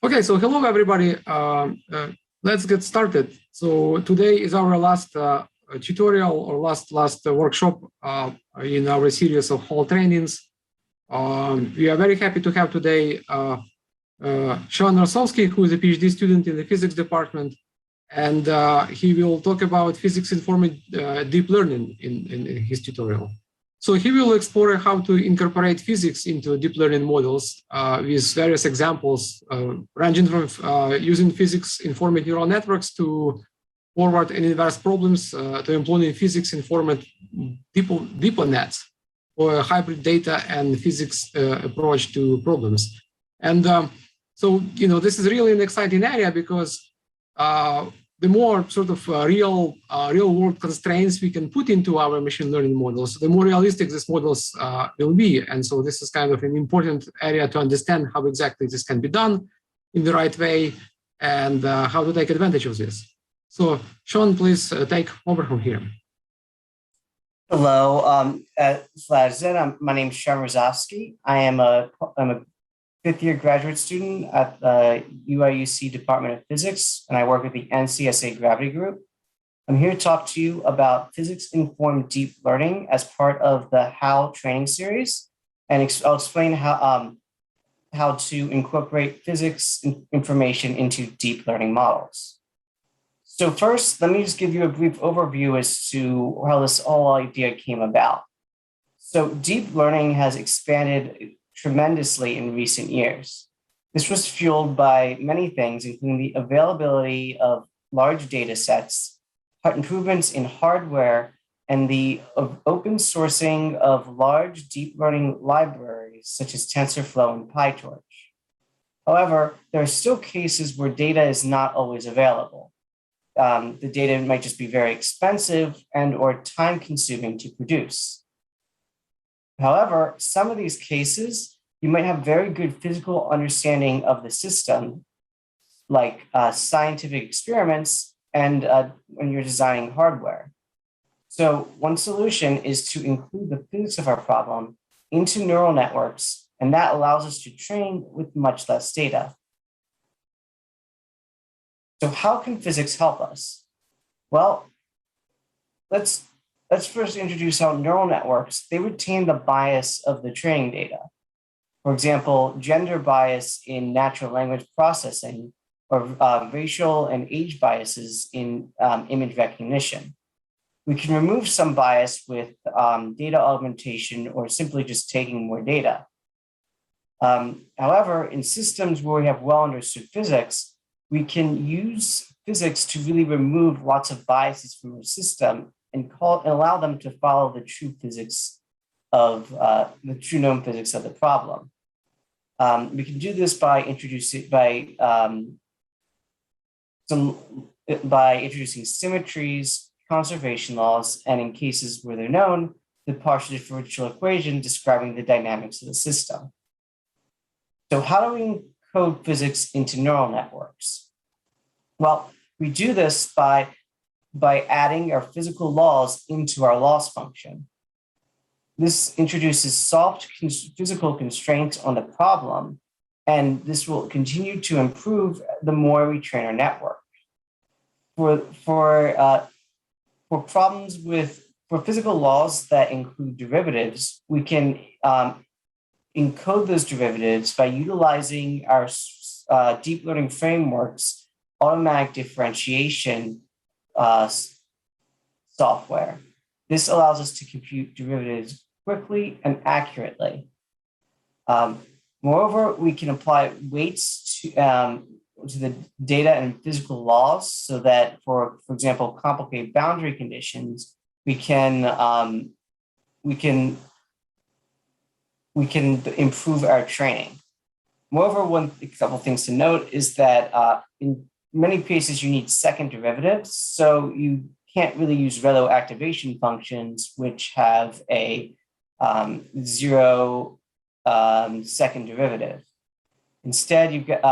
Okay, so hello everybody. Let's get started. So today is our last tutorial or last workshop in our series of HAL trainings. We are very happy to have today Sean Rosowski, who is a PhD student in the physics department, and he will talk about physics-informed deep learning in his tutorial. So he will explore how to incorporate physics into deep learning models with various examples, ranging from using physics-informed neural networks to forward and inverse problems to employing physics-informed DeepONets, or a hybrid data and physics approach to problems. And so, this is really an exciting area because the more sort of real world constraints we can put into our machine learning models, the more realistic these models will be. And so this is kind of an important area to understand how exactly this can be done in the right way and how to take advantage of this. So Sean, please take over from here. Hello, my name is Sean Rosowski. I'm a fifth-year graduate student at the UIUC Department of Physics, and I work with the NCSA Gravity Group. I'm here to talk to you about physics-informed deep learning as part of the HAL training series, and I'll explain how to incorporate physics information into deep learning models. So first, let me just give you a brief overview as to how this whole idea came about. So deep learning has expanded tremendously in recent years. This was fueled by many things, including the availability of large data sets, improvements in hardware, and the open sourcing of large deep learning libraries such as TensorFlow and PyTorch. However, there are still cases where data is not always available. The data might just be very expensive and or time-consuming to produce. However, some of these cases, you might have very good physical understanding of the system, like scientific experiments and when you're designing hardware. So one solution is to include the physics of our problem into neural networks, and that allows us to train with much less data. So how can physics help us? Well, let's first introduce how neural networks, they retain the bias of the training data. For example, gender bias in natural language processing, or racial and age biases in image recognition. We can remove some bias with data augmentation or simply just taking more data. However, in systems where we have well understood physics, we can use physics to really remove lots of biases from the system and allow them to follow the true physics of the true known physics of the problem. We can do this by introducing symmetries, conservation laws, and in cases where they're known, the partial differential equation describing the dynamics of the system. So how do we encode physics into neural networks? Well, we do this by adding our physical laws into our loss function. This introduces soft physical constraints on the problem, and this will continue to improve the more we train our network. For physical laws that include derivatives, we can encode those derivatives by utilizing our deep learning frameworks, automatic differentiation software. This allows us to compute derivatives quickly and accurately. Moreover, we can apply weights to the data and physical laws so that, for example, complicated boundary conditions, we can improve our training. Moreover, a couple things to note is that in many cases you need second derivatives, so you can't really use relo activation functions which have a 0 second derivative. Instead, you've got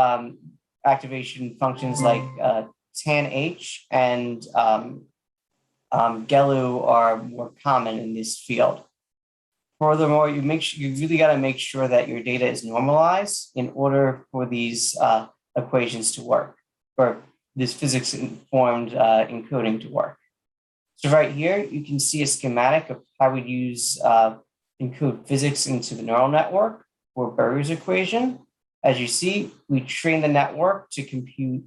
activation functions like tan-h and GELU are more common in this field. Furthermore, you really got to make sure that your data is normalized in order for these equations to work, or this physics-informed encoding to work. So right here, you can see a schematic of how we use encode physics into the neural network for Burger's equation. As you see, we train the network to compute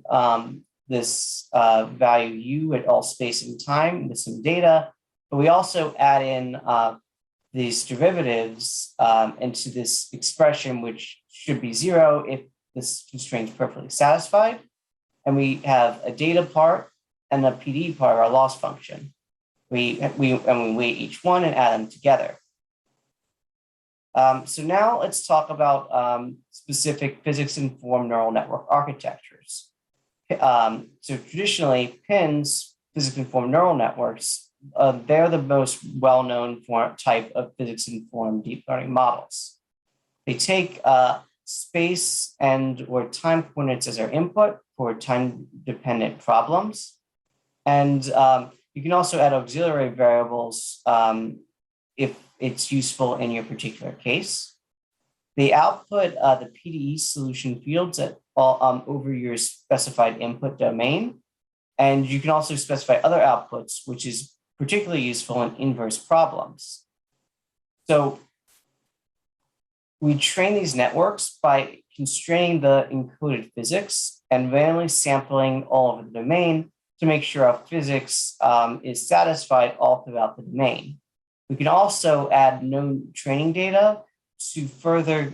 this value u at all space and time with some data, but we also add in these derivatives into this expression, which should be 0 if this constraint is perfectly satisfied. And we have a data part and a PD part, our loss function. We weight each one and add them together. So now let's talk about specific physics-informed neural network architectures. So traditionally, PINNs, physics-informed neural networks, they're the most well-known type of physics-informed deep learning models. They take space and or time coordinates as our input for time-dependent problems. And you can also add auxiliary variables if it's useful in your particular case. They output the PDE solution fields at all, over your specified input domain. And you can also specify other outputs, which is particularly useful in inverse problems. So we train these networks by constraining the encoded physics and randomly sampling all over the domain to make sure our physics is satisfied all throughout the domain. We can also add known training data to further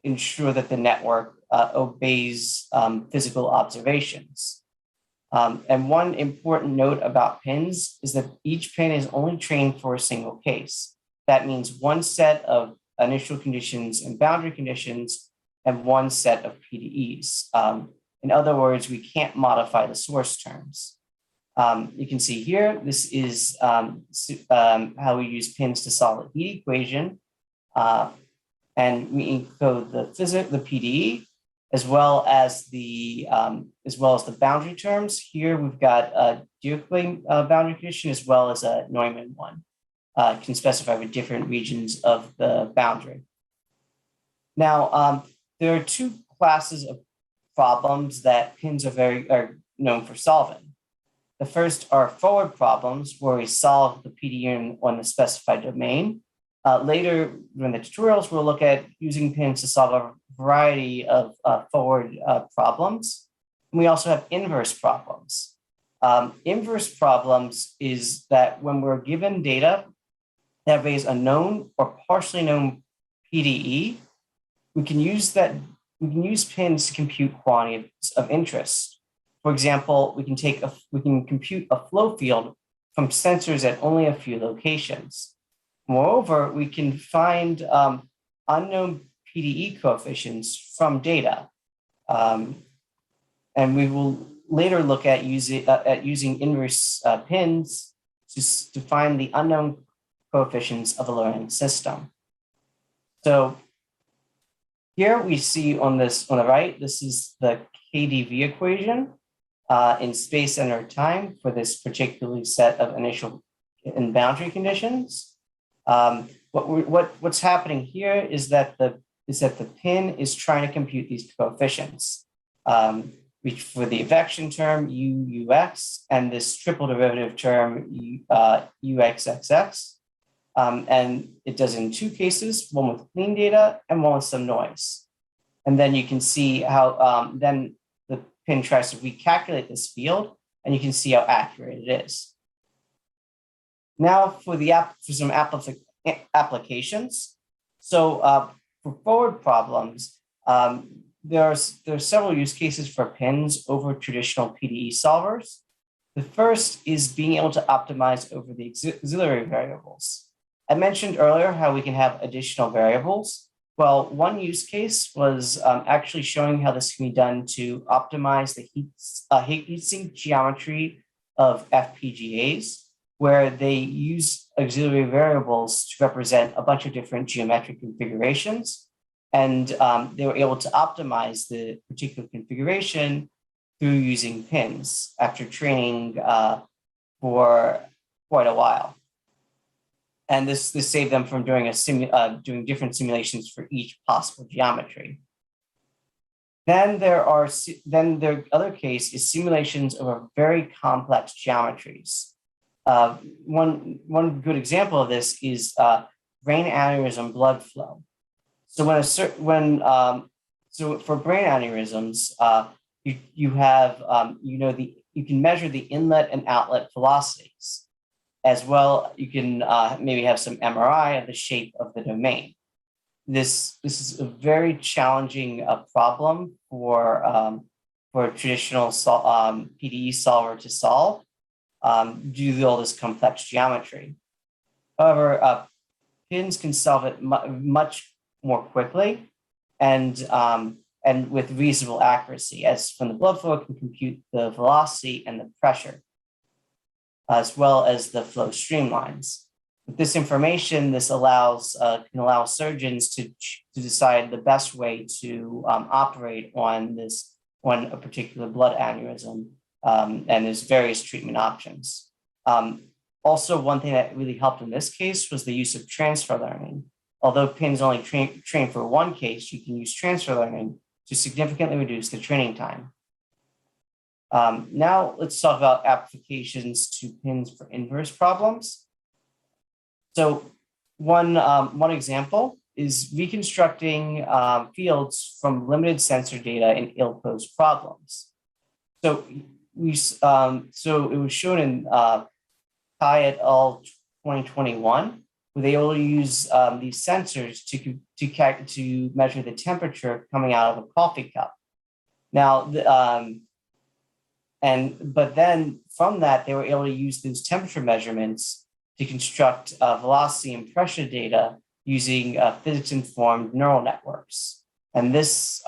ensure that the network obeys physical observations. And one important note about PINNs is that each PINN is only trained for a single case. That means one set of initial conditions and boundary conditions and one set of PDEs. In other words, we can't modify the source terms. You can see here, this is how we use PINNs to solve the heat equation. And we encode the PDE as well as the boundary terms. Here we've got a Dirichlet boundary condition as well as a Neumann one. Can specify with different regions of the boundary. Now, there are two classes of problems that PINNs are known for solving. The first are forward problems where we solve the PDE on the specified domain. Later in the tutorials, we'll look at using PINNs to solve a variety of forward problems. And we also have inverse problems. Inverse problems is that when we're given data that raise a known or partially known PDE, we can use PINNs to compute quantities of interest. For example, we can compute a flow field from sensors at only a few locations. Moreover, we can find unknown PDE coefficients from data. And we will later look at using inverse PINNs to find the unknown coefficients of a learning system. So here we see on the right, this is the KdV equation in space and time for this particular set of initial and boundary conditions. What's happening here is that the PINN is trying to compute these coefficients, which for the evection term ux and this triple derivative term uxxx. And it does in two cases, one with clean data and one with some noise. And then you can see how then the PINN tries to recalculate this field, and you can see how accurate it is. Now for some applications. So for forward problems, there are several use cases for PINNs over traditional PDE solvers. The first is being able to optimize over the auxiliary variables. I mentioned earlier how we can have additional variables. Well, one use case was actually showing how this can be done to optimize the heat sink geometry of FPGAs, where they use auxiliary variables to represent a bunch of different geometric configurations. And they were able to optimize the particular configuration through using PINNs after training for quite a while. And this saved them from doing different simulations for each possible geometry. Then the other case is simulations of a very complex geometries. One good example of this is brain aneurysm blood flow. So so for brain aneurysms, you can measure the inlet and outlet velocities, as well. You can maybe have some MRI of the shape of the domain. This is a very challenging problem for a traditional PDE solver to solve due to all this complex geometry. However, PINNs can solve it much more quickly and with reasonable accuracy, as from the blood flow, it can compute the velocity and the pressure, as well as the flow streamlines. With this information, this can allow surgeons to decide the best way to operate on a particular blood aneurysm, and there's various treatment options. Also, one thing that really helped in this case was the use of transfer learning. Although PINNs only train for one case, you can use transfer learning to significantly reduce the training time. Now let's talk about applications to PINNs for inverse problems. So one example is reconstructing fields from limited sensor data in ill-posed problems. So it was shown in CAII et al. 2021, where they will use these sensors to measure the temperature coming out of a coffee cup. Now, but then from that, they were able to use those temperature measurements to construct velocity and pressure data using physics-informed neural networks. And this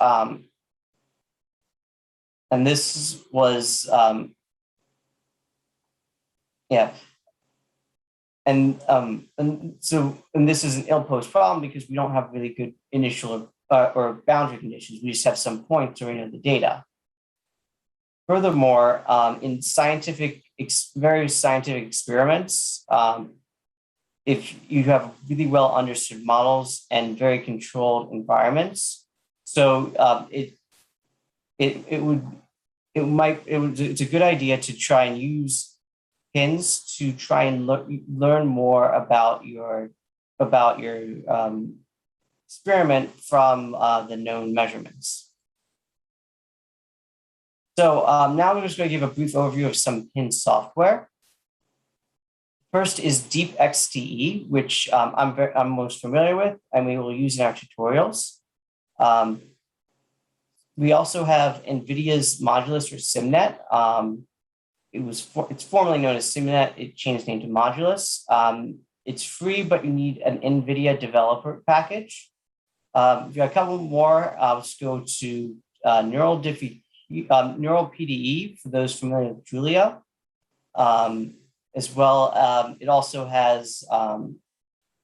was this is an ill-posed problem because we don't have really good initial or boundary conditions. We just have some points or the data. Furthermore, in various scientific experiments, if you have really well understood models and very controlled environments, so it's a good idea to try and use PINNs to try and learn more about your experiment from the known measurements. So now we're just going to give a brief overview of some PINN software. First is DeepXTE, which I'm most familiar with, and we will use in our tutorials. We also have NVIDIA's Modulus or SimNet. It's formerly known as SimNet. It changed name to Modulus. It's free, but you need an NVIDIA developer package. If you have a couple more, let's go to Neural PDE for those familiar with Julia. As well, it also has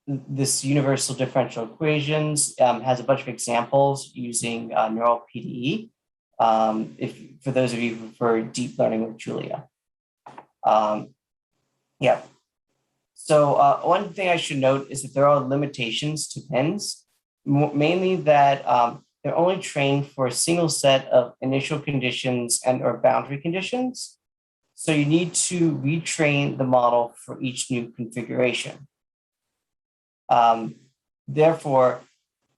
this universal differential equations, has a bunch of examples using Neural PDE, for those of you who prefer deep learning with Julia. So one thing I should note is that there are limitations to PINNs, mainly that they're only trained for a single set of initial conditions and or boundary conditions. So you need to retrain the model for each new configuration. Therefore,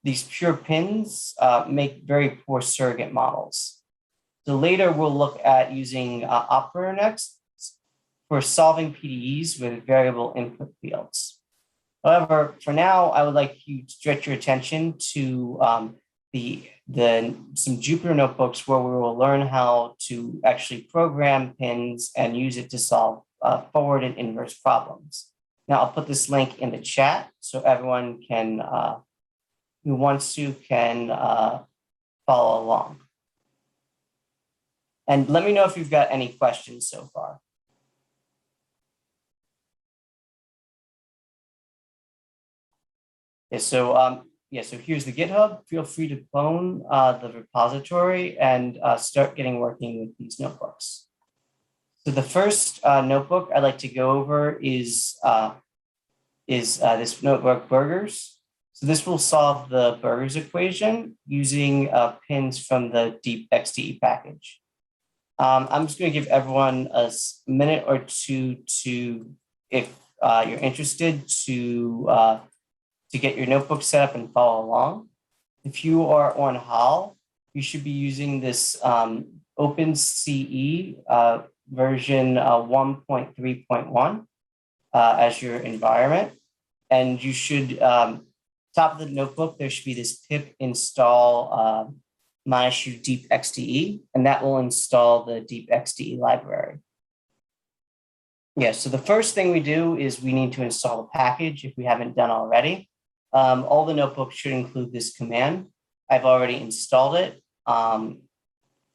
these pure PINNs make very poor surrogate models. So later we'll look at using operator nets for solving PDEs with variable input fields. However, for now, I would like you to direct your attention to some Jupyter notebooks where we will learn how to actually program PINNs and use it to solve forward and inverse problems. Now I'll put this link in the chat so everyone can, who wants to, can follow along. And let me know if you've got any questions so far. So here's the GitHub. Feel free to clone the repository and start working with these notebooks. So the first notebook I'd like to go over is this notebook Burgers. So So this will solve the Burgers equation using pins from the DeepXDE package. I'm just going to give everyone a minute or two to, if you're interested, to get your notebook set up and follow along. If you are on HAL, you should be using this OpenCE version 1.3.1 as your environment. And you should, top of the notebook, there should be this pip install -u DeepXDE, and that will install the DeepXDE library. Yeah, so the first thing we do is we need to install the package if we haven't done already. All the notebooks should include this command. I've already installed it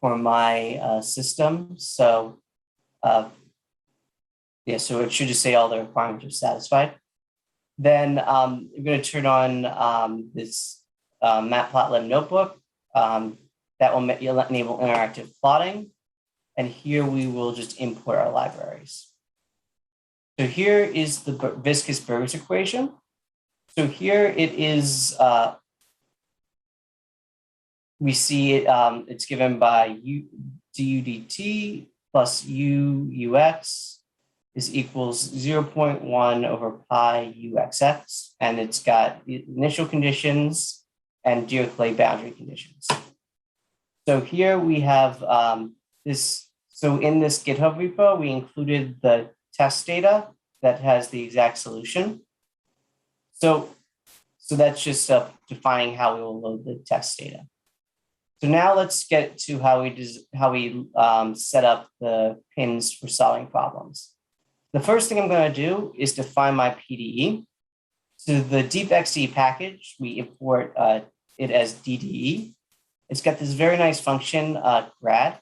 for my system. So yeah, so it should just say all the requirements are satisfied. Then we're going to turn on this Matplotlib notebook that will enable interactive plotting. And here we will just import our libraries. So here is the viscous Burgers equation. So here it is, we see it, it's given by du dt plus u ux is equals 0.1 over pi uxx, and it's got the initial conditions and Dirichlet boundary conditions. So here we have this, so in this GitHub repo, we included the test data that has the exact solution. So that's just defining how we will load the test data. So now let's get to how we set up the pins for solving problems. The first thing I'm going to do is define my PDE. So the DeepXDE package, we import it as DDE. It's got this very nice function, grad.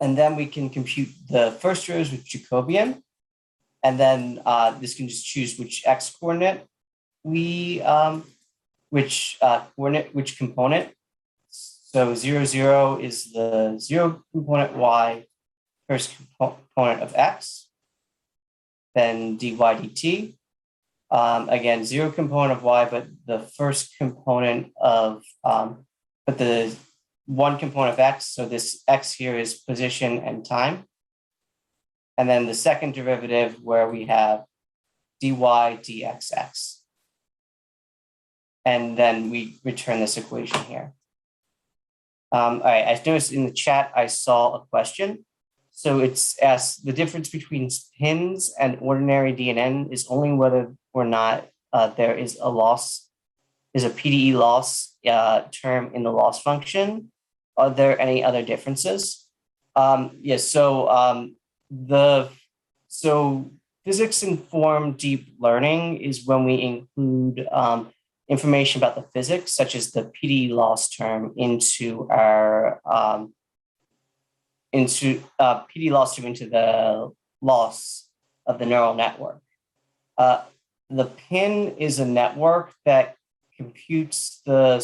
And then we can compute the first rows with Jacobian. And then this can just choose which x coordinate which component. So 0, 0 is the 0 component y, first component of x, then dy dt. Again, 0 component of y, but the first component of, but the 1 component of x. So this x here is position and time. And then the second derivative where we have dy dxx. And then we return this equation here. All right, I noticed in the chat, I saw a question. So it's asked, the difference between pins and ordinary DNN is only whether or not there is a loss, is a PDE loss term in the loss function. Are there any other differences? Yes, so physics-informed deep learning is when we include information about the physics, such as the PDE loss term, into our PDE loss term into the loss of the neural network. The PINN is a network that computes the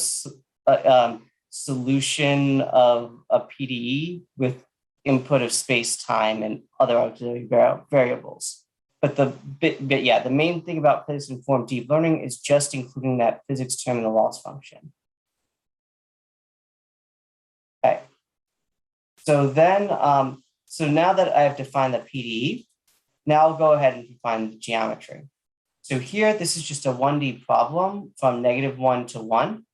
solution of a PDE with input of space, time, and other auxiliary variables. But the main thing about physics-informed deep learning is just including that physics term in the loss function. Okay. So then, so now that I have defined the PDE, now I'll go ahead and define the geometry. So here, this is just a 1D problem from -1 to 1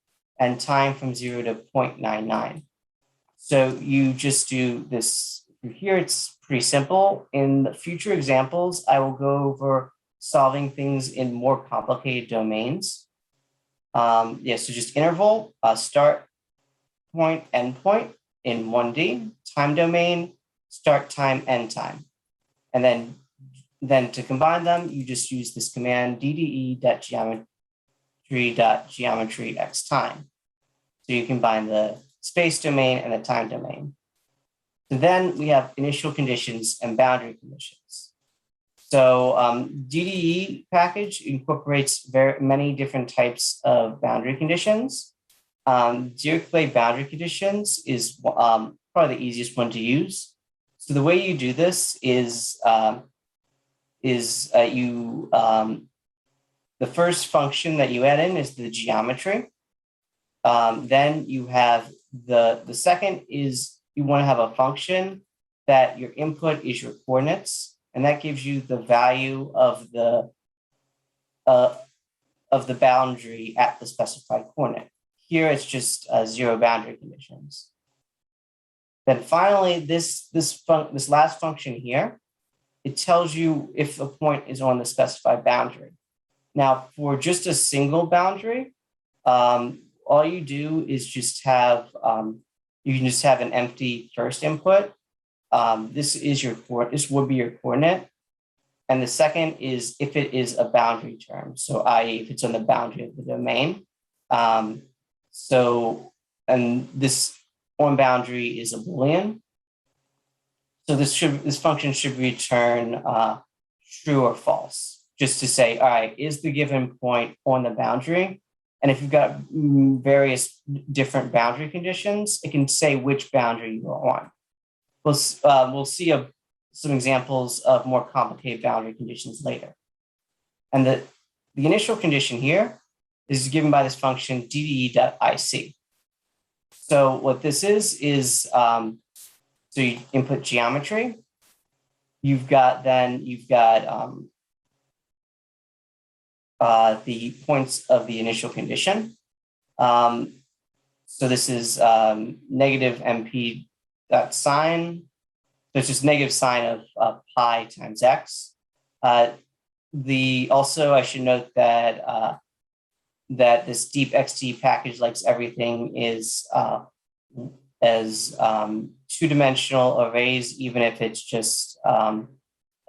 and time from 0 to 0.99. So you just do this. Here it's pretty simple. In the future examples, I will go over solving things in more complicated domains. Yeah, so just interval, start point, end point in 1D, time domain, start time, end time. And then to combine them, you just use this command dde.geometry x time. So you combine the space domain and the time domain. So then we have initial conditions and boundary conditions. So DDE package incorporates many different types of boundary conditions. Dirichlet boundary conditions is probably the easiest one to use. So the way you do this is the first function that you add in is the geometry. Then you have the second is you want to have a function that your input is your coordinates, and that gives you the value of the boundary at the specified coordinate. Here it's just 0 boundary conditions. Then finally, this last function here, it tells you if a point is on the specified boundary. Now, for just a single boundary, all you do is just have you can just have an empty first input. This would be your coordinate, and the second is if it is a boundary term. So, i.e., if it's on the boundary of the domain. And this on boundary is a Boolean. So this function should return true or false, just to say, all right, is the given point on the boundary? And if you've got various different boundary conditions, it can say which boundary you are on. We'll see some examples of more complicated boundary conditions later. And the initial condition here is given by this function dde.ic. So what this is so you input geometry. You've got the points of the initial condition. So this is negative MP dot sign. So it's just negative sign of pi times x. Also, I should note that that this DeepXD package likes everything is as two-dimensional arrays, even if it's just a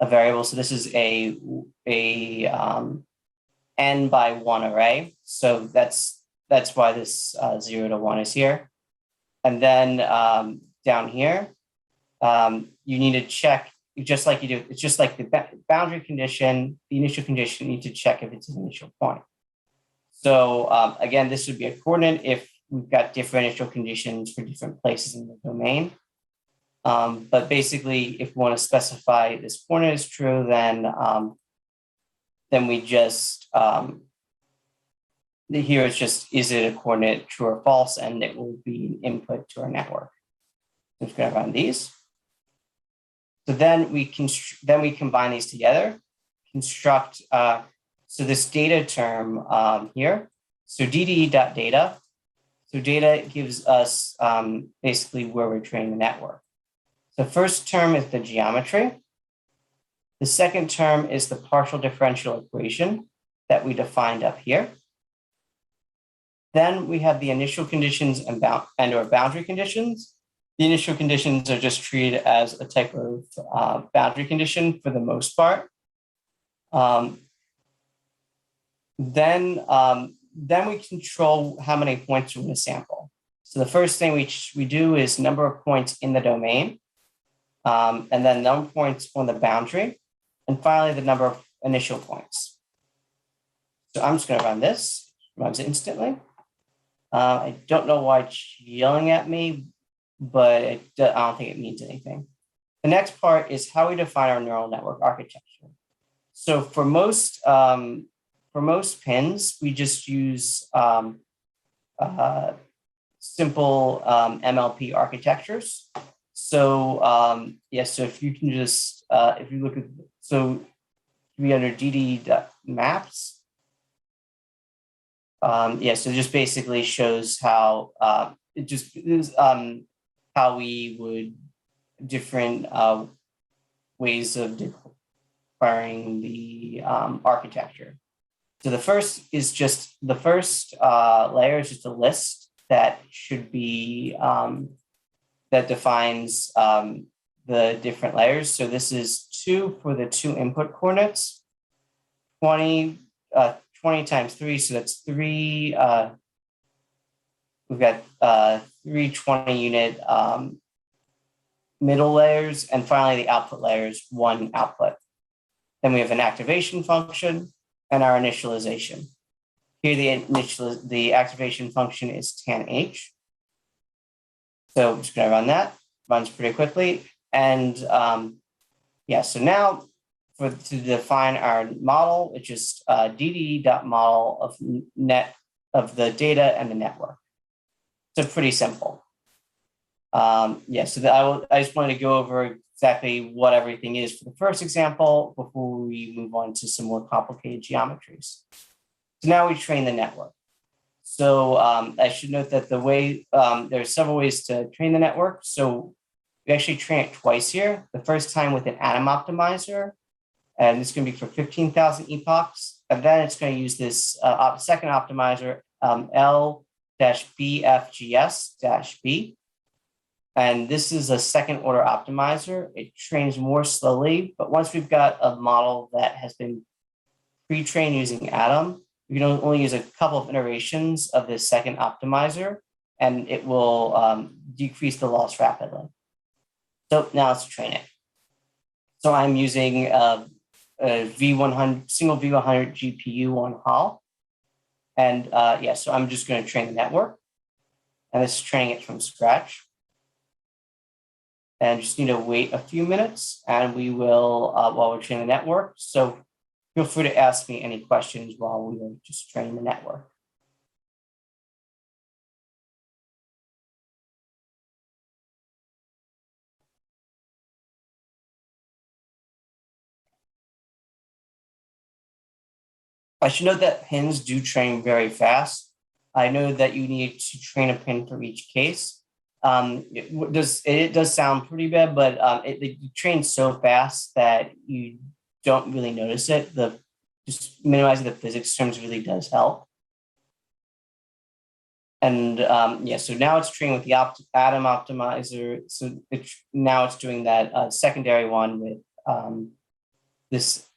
variable. So this is a n by 1 array. So that's why this 0 to 1 is here. And then down here, you need to check, just like you do, it's just like the boundary condition, the initial condition, you need to check if it's an initial point. So again, this would be a coordinate if we've got different initial conditions for different places in the domain. But basically, if we want to specify this coordinate is true, then we just, here it's just, is it a coordinate true or false? And it will be an input to our network. So it's going to run these. So then we combine these together, construct, so this data term here, so dde.data, so data gives us basically where we're training the network. The first term is the geometry. The second term is the partial differential equation that we defined up here. Then we have the initial conditions and or boundary conditions. The initial conditions are just treated as a type of boundary condition for the most part. Then we control how many points we're going to sample. So the first thing we do is number of points in the domain, and then number of points on the boundary, and finally the number of initial points. So I'm just going to run this. It runs instantly. I don't know why it's yelling at me, but I don't think it means anything. The next part is how we define our neural network architecture. So for most PINNs, we just use simple MLP architectures. So so if you can just, if you look at, so we under DD.maps. So it just basically shows how it just is how we would different ways of declaring the architecture. So the first is just the first layer is just a list that should be that defines the different layers. So this is 2 for the 2 input coordinates, 20 times 3, so that's 3. We've got 3 20-unit middle layers, and finally the output layers, 1 output. Then we have an activation function and our initialization. Here the activation function is tan h. So I'm just going to run that. Runs pretty quickly. And yeah, so now to define our model, it's just DDE.model of net of the data and the network. So pretty simple. Yeah, so I just wanted to go over exactly what everything is for the first example before we move on to some more complicated geometries. So now we train the network. So I should note that the way there are several ways to train the network. So we actually train it twice here. The first time with an atom optimizer, and it's going to be for 15,000 epochs. And then it's going to use this second optimizer, L-BFGS-B. And this is a second order optimizer. It trains more slowly, but once we've got a model that has been pre-trained using Atom, we can only use a couple of iterations of this second optimizer, and it will decrease the loss rapidly. So now let's train it. So I'm using a V100, single V100 GPU on HAL. And yeah, so I'm just going to train the network. And this is training it from scratch. And just need to wait a few minutes, and we will, while we're training the network. So feel free to ask me any questions while we are just training the network. I should note that pins do train very fast. I know that you need to train a pin for each case. It does sound pretty bad, but it trains so fast that you don't really notice it. Just minimizing the physics terms really does help. And yeah, so now it's trained with the atom optimizer. So now it's doing that secondary one with this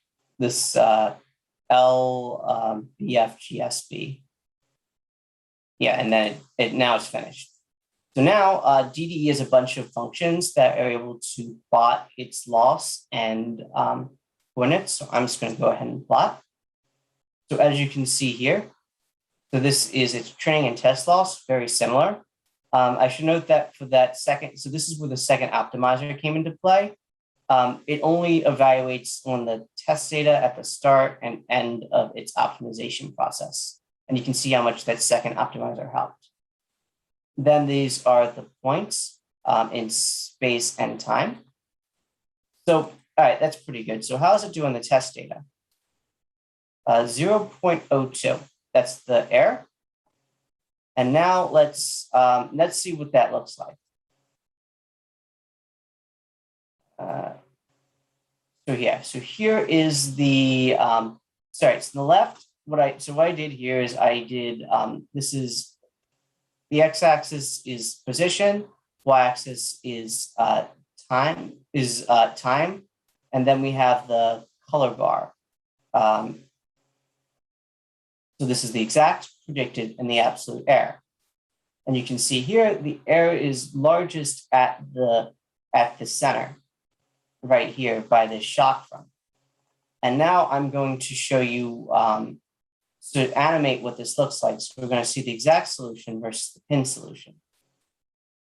LBFGSB. Yeah, and then now it's finished. So now DDE is a bunch of functions that are able to plot its loss and coordinates. So I'm just going to go ahead and plot. So as you can see here, so this is its training and test loss, very similar. I should note that for that second, so this is where the second optimizer came into play. It only evaluates on the test data at the start and end of its optimization process. And you can see how much that second optimizer helped. Then these are the points in space and time. So, all right, that's pretty good. So how does it do on the test data? 0.02, that's the error. And now let's see what that looks like. So yeah, so here is the, sorry, it's on the left. What I did here is I did, this is, the x-axis is position, y-axis is time, and then we have the color bar. So this is the exact, predicted, and the absolute error. And you can see here, the error is largest at the center, right here by this shock front. And now I'm going to show you, to animate what this looks like. So we're going to see the exact solution versus the PINN solution.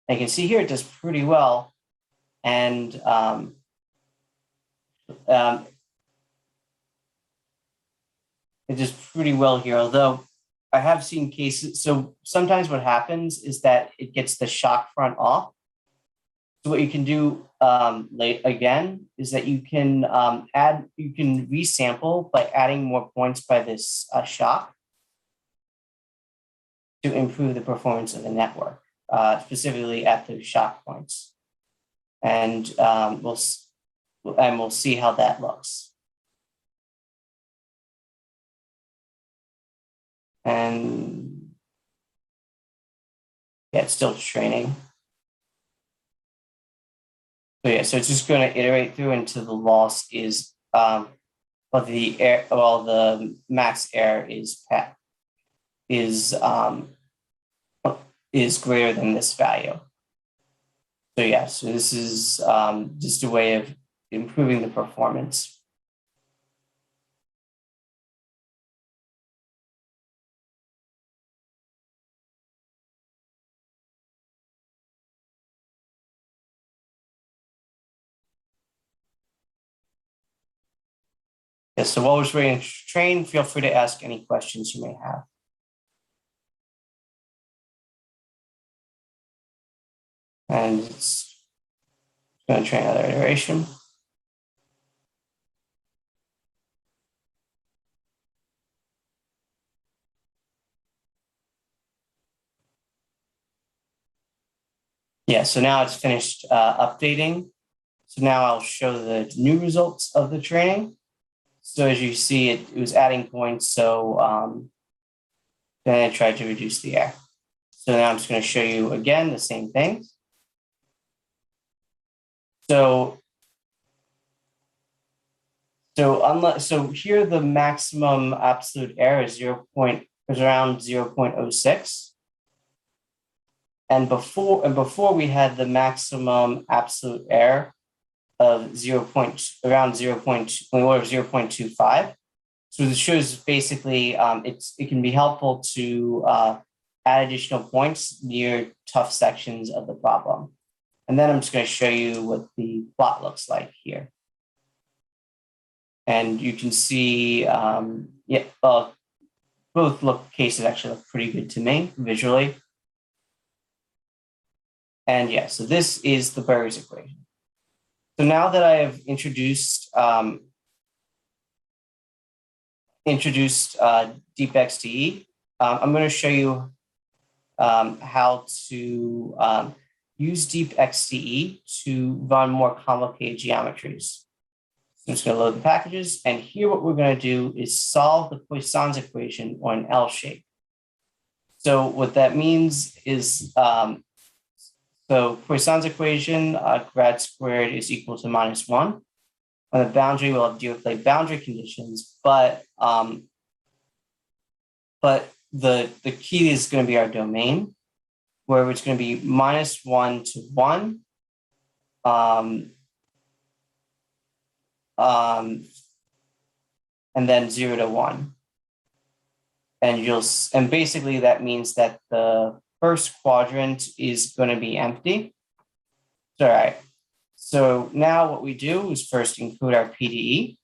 And you can see here it does pretty well. And it does pretty well here, although I have seen cases. So sometimes what happens is that it gets the shock front off. So what you can do again is that you can resample by adding more points by this shock to improve the performance of the network, specifically at those shock points. And we'll see how that looks. And yeah, it's still training. So yeah, so it's just going to iterate through until the loss is, the max error is greater than this value. So yeah, so this is just a way of improving the performance. Yeah, so while we're waiting to train, feel free to ask any questions you may have. And it's going to train another iteration. Yeah, so now it's finished updating. So now I'll show the new results of the training. So as you see, it was adding points. So then I tried to reduce the error. So now I'm just going to show you again the same thing. So here the maximum absolute error is around 0.06. And before we had the maximum absolute error of around 0.25. So this shows basically it can be helpful to add additional points near tough sections of the problem. And then I'm just going to show you what the plot looks like here. And you can see, both cases actually look pretty good to me visually. And yeah, so this is the Burgers equation. So now that I have introduced DeepXTE, I'm going to show you how to use DeepXTE to run more complicated geometries. So I'm just going to load the packages, and here what we're going to do is solve the Poisson's equation on an L shape. So what that means is, so Poisson's equation, grad squared is equal to -1. On the boundary, we'll have geometry boundary conditions, but the key is going to be our domain, where it's going to be -1 to 1, and then 0 to 1. And basically that means that the first quadrant is going to be empty. All right. So now what we do is first include our PDE.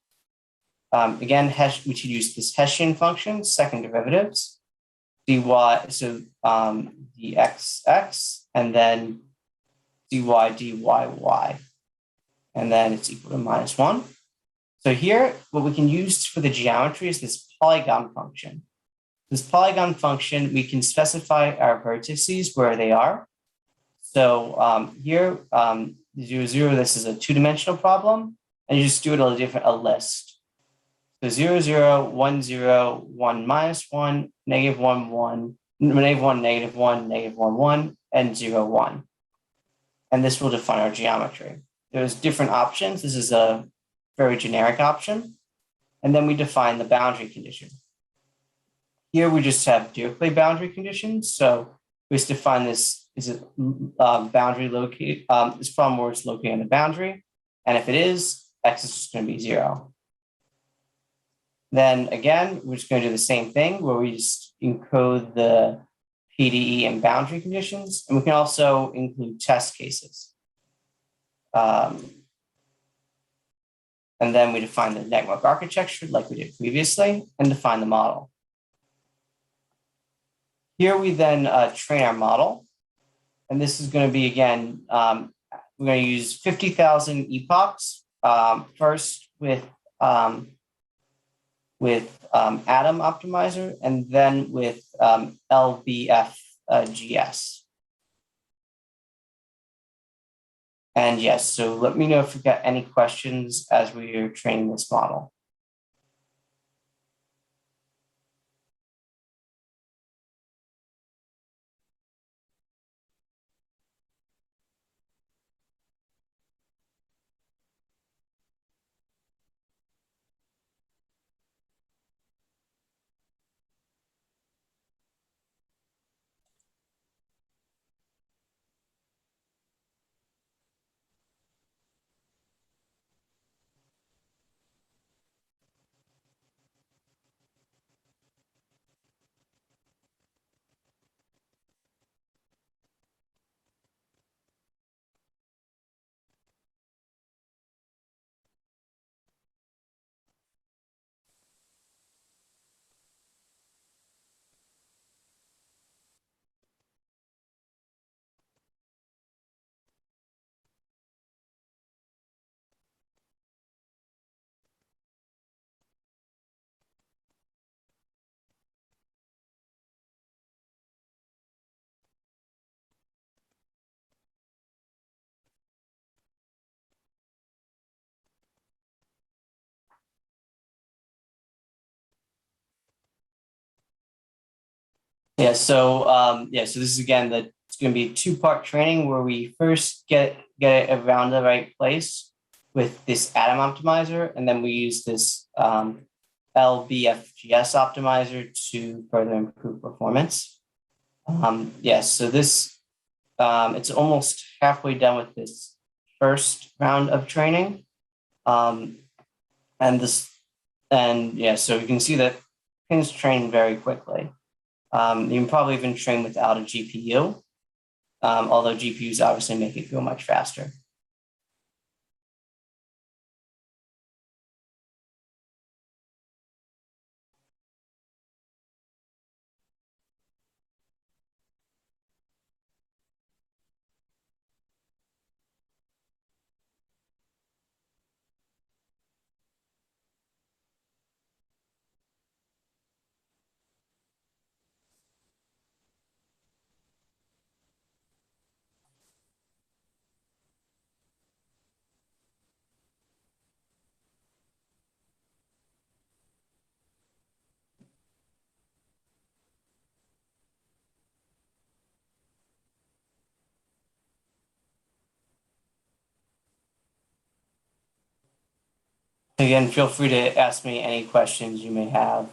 Again, we should use this Hessian function, second derivatives, dy, so the xx, and then dy dyy, and then it's equal to -1. So here, what we can use for the geometry is this polygon function. This polygon function, we can specify our vertices where they are. So here, 0, 0, this is a two-dimensional problem, and you just do it on a list. So 0, 0, 1, 0, 1, -1, -1, 1, -1, -1, -1, 1, and 0, 1. And this will define our geometry. There's different options. This is a very generic option. And then we define the boundary condition. Here we just have Dirichlet boundary conditions. So we just define this is a boundary locate, this problem where it's located on the boundary. And if it is, x is just going to be 0. Then again, we're just going to do the same thing where we just encode the PDE and boundary conditions. And we can also include test cases. And then we define the network architecture like we did previously and define the model. Here we then train our model. And this is going to be, again, we're going to use 50,000 epochs first with Atom Optimizer and then with LBFGS. And yes, so let me know if you've got any questions as we are training this model. So this is again it's going to be a two-part training where we first get it around the right place with this atom optimizer, and then we use this LBFGS optimizer to further improve performance. So this it's almost halfway done with this first round of training, so you can see that PINNs train very quickly. You can probably even train without a GPU, although GPUs obviously make it go much faster. Again, feel free to ask me any questions you may have.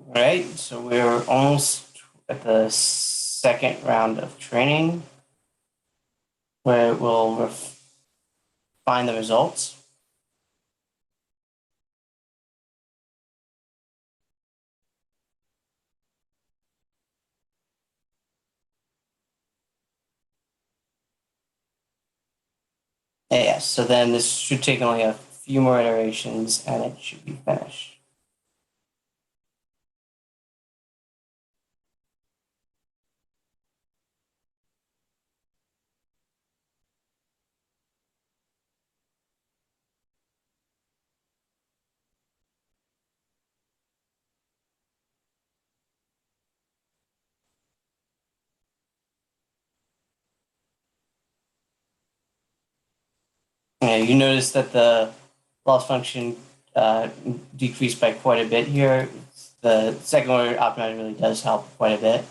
All right, so we're almost at the second round of training where we'll refine the results. Yes, so then this should take only a few more iterations and it should be finished. You notice that the loss function decreased by quite a bit here. The second order optimizer really does help quite a bit.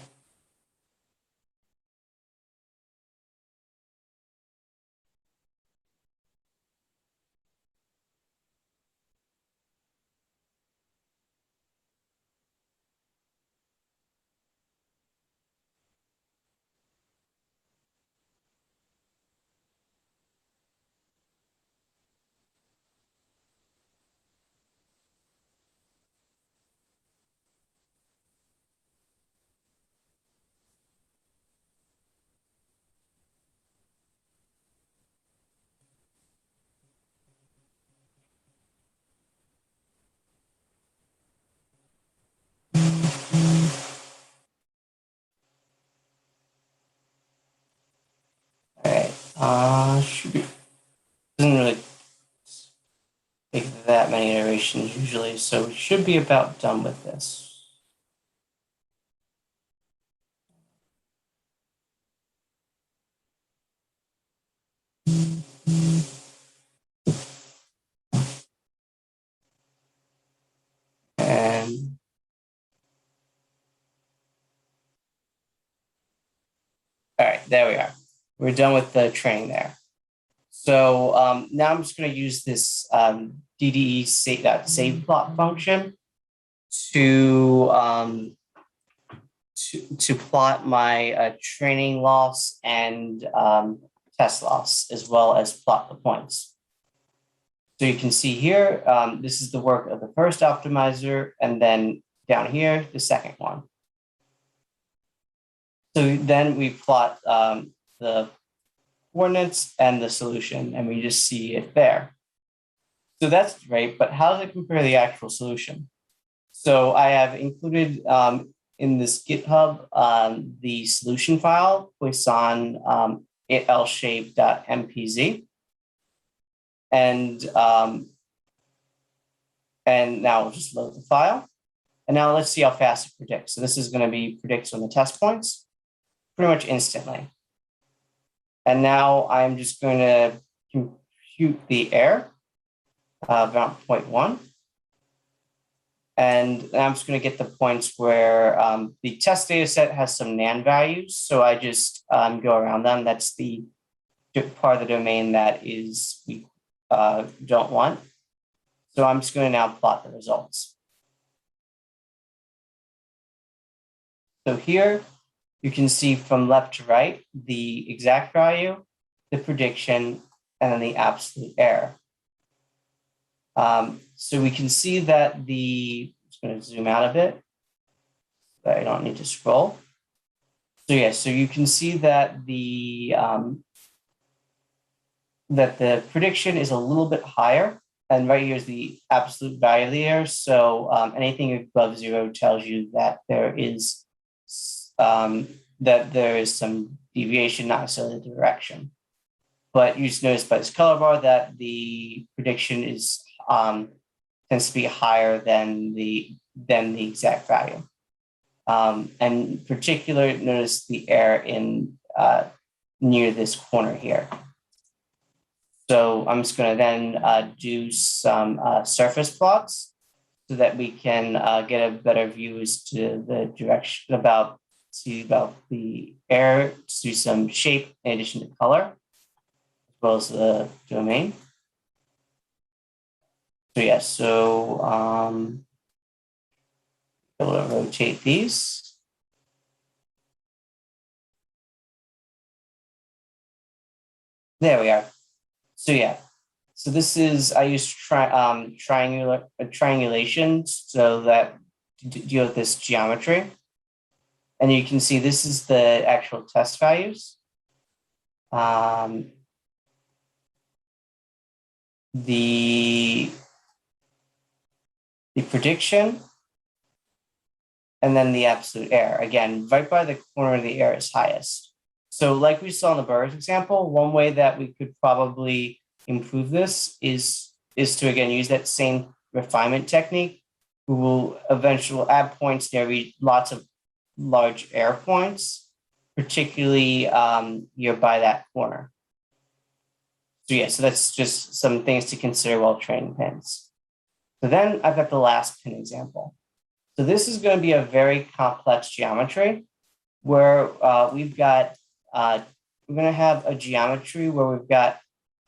All right, should be doesn't really take that many iterations usually, so we should be about done with this. And all right, there we are. We're done with the training there. So now I'm just going to use this DDE save plot function to plot my training loss and test loss, as well as plot the points. So you can see here, this is the work of the first optimizer, and then down here, the second one. So then we plot the coordinates and the solution, and we just see it there. So that's great, but how does it compare to the actual solution? So I have included in this GitHub the solution file, Poisson L-shape.mpz. And now we'll just load the file. And now let's see how fast it predicts. So this is going to be predicts on the test points pretty much instantly. And now I'm just going to compute the error about 0.1. And I'm just going to get the points where the test data set has some NaN values. So I just go around them. That's the part of the domain that is we don't want. So I'm just going to now plot the results. So here you can see from left to right the exact value, the prediction, and then the absolute error. So we can see that I'm just going to zoom out a bit, so I don't need to scroll. So yeah, so you can see that the prediction is a little bit higher, and right here is the absolute value of the error. So anything above 0 tells you that there is some deviation, not necessarily the direction. But you just notice by this color bar that the prediction is tends to be higher than the exact value. And in particular, notice the error in near this corner here. So I'm just going to then do some surface plots so that we can get a better view as to the direction about the error, to some shape in addition to color, as well as the domain. So yeah, so we'll rotate these. There we are. So yeah, so this is, I use triangulation so that to deal with this geometry. And you can see this is the actual test values. The prediction, and then the absolute error. Again, right by the corner, the error is highest. So like we saw in the burgers example, one way that we could probably improve this is to, again, use that same refinement technique. We will eventually add points near lots of large error points, particularly by that corner. So yeah, so that's just some things to consider while training pins. So then I've got the last pin example. So this is going to be a very complex geometry where we've got, we're going to have a geometry where we've got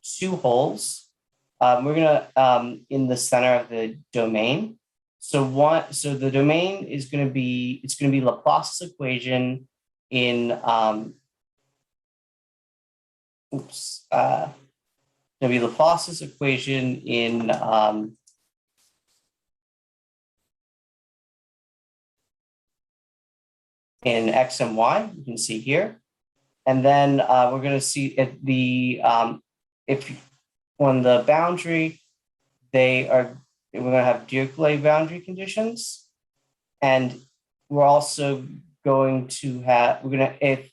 two holes. We're going to, in the center of the domain. So the domain is going to be, it's going to be Laplace's equation in, going to be Laplace's equation in X and Y, you can see here. And then we're going to see at the, on the boundary, we're going to have Dirichlet boundary conditions. And we're also going to have, if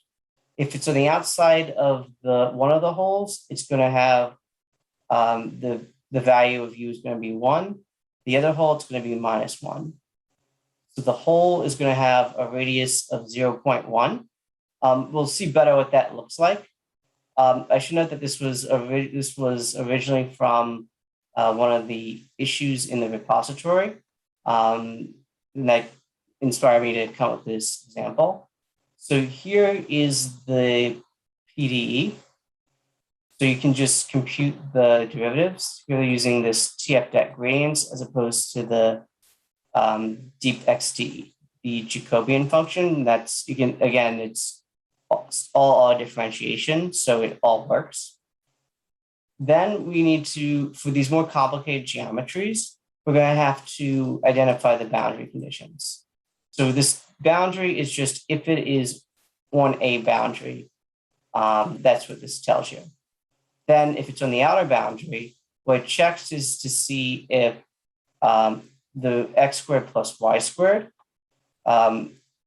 it's on the outside of one of the holes, it's going to have the value of U is going to be 1. The other hole, it's going to be -1. So the hole is going to have a radius of 0.1. We'll see better what that looks like. I should note that this was originally from one of the issues in the repository that inspired me to come up with this example. So here is the PDE. So you can just compute the derivatives. You're using this TF-det gradients as opposed to the DeepXT, the Jacobian function. That's, you can, again, it's all differentiation, so it all works. Then we need to, for these more complicated geometries, we're going to have to identify the boundary conditions. So this boundary is just if it is on a boundary, that's what this tells you. Then if it's on the outer boundary, what it checks is to see if the x squared plus y squared,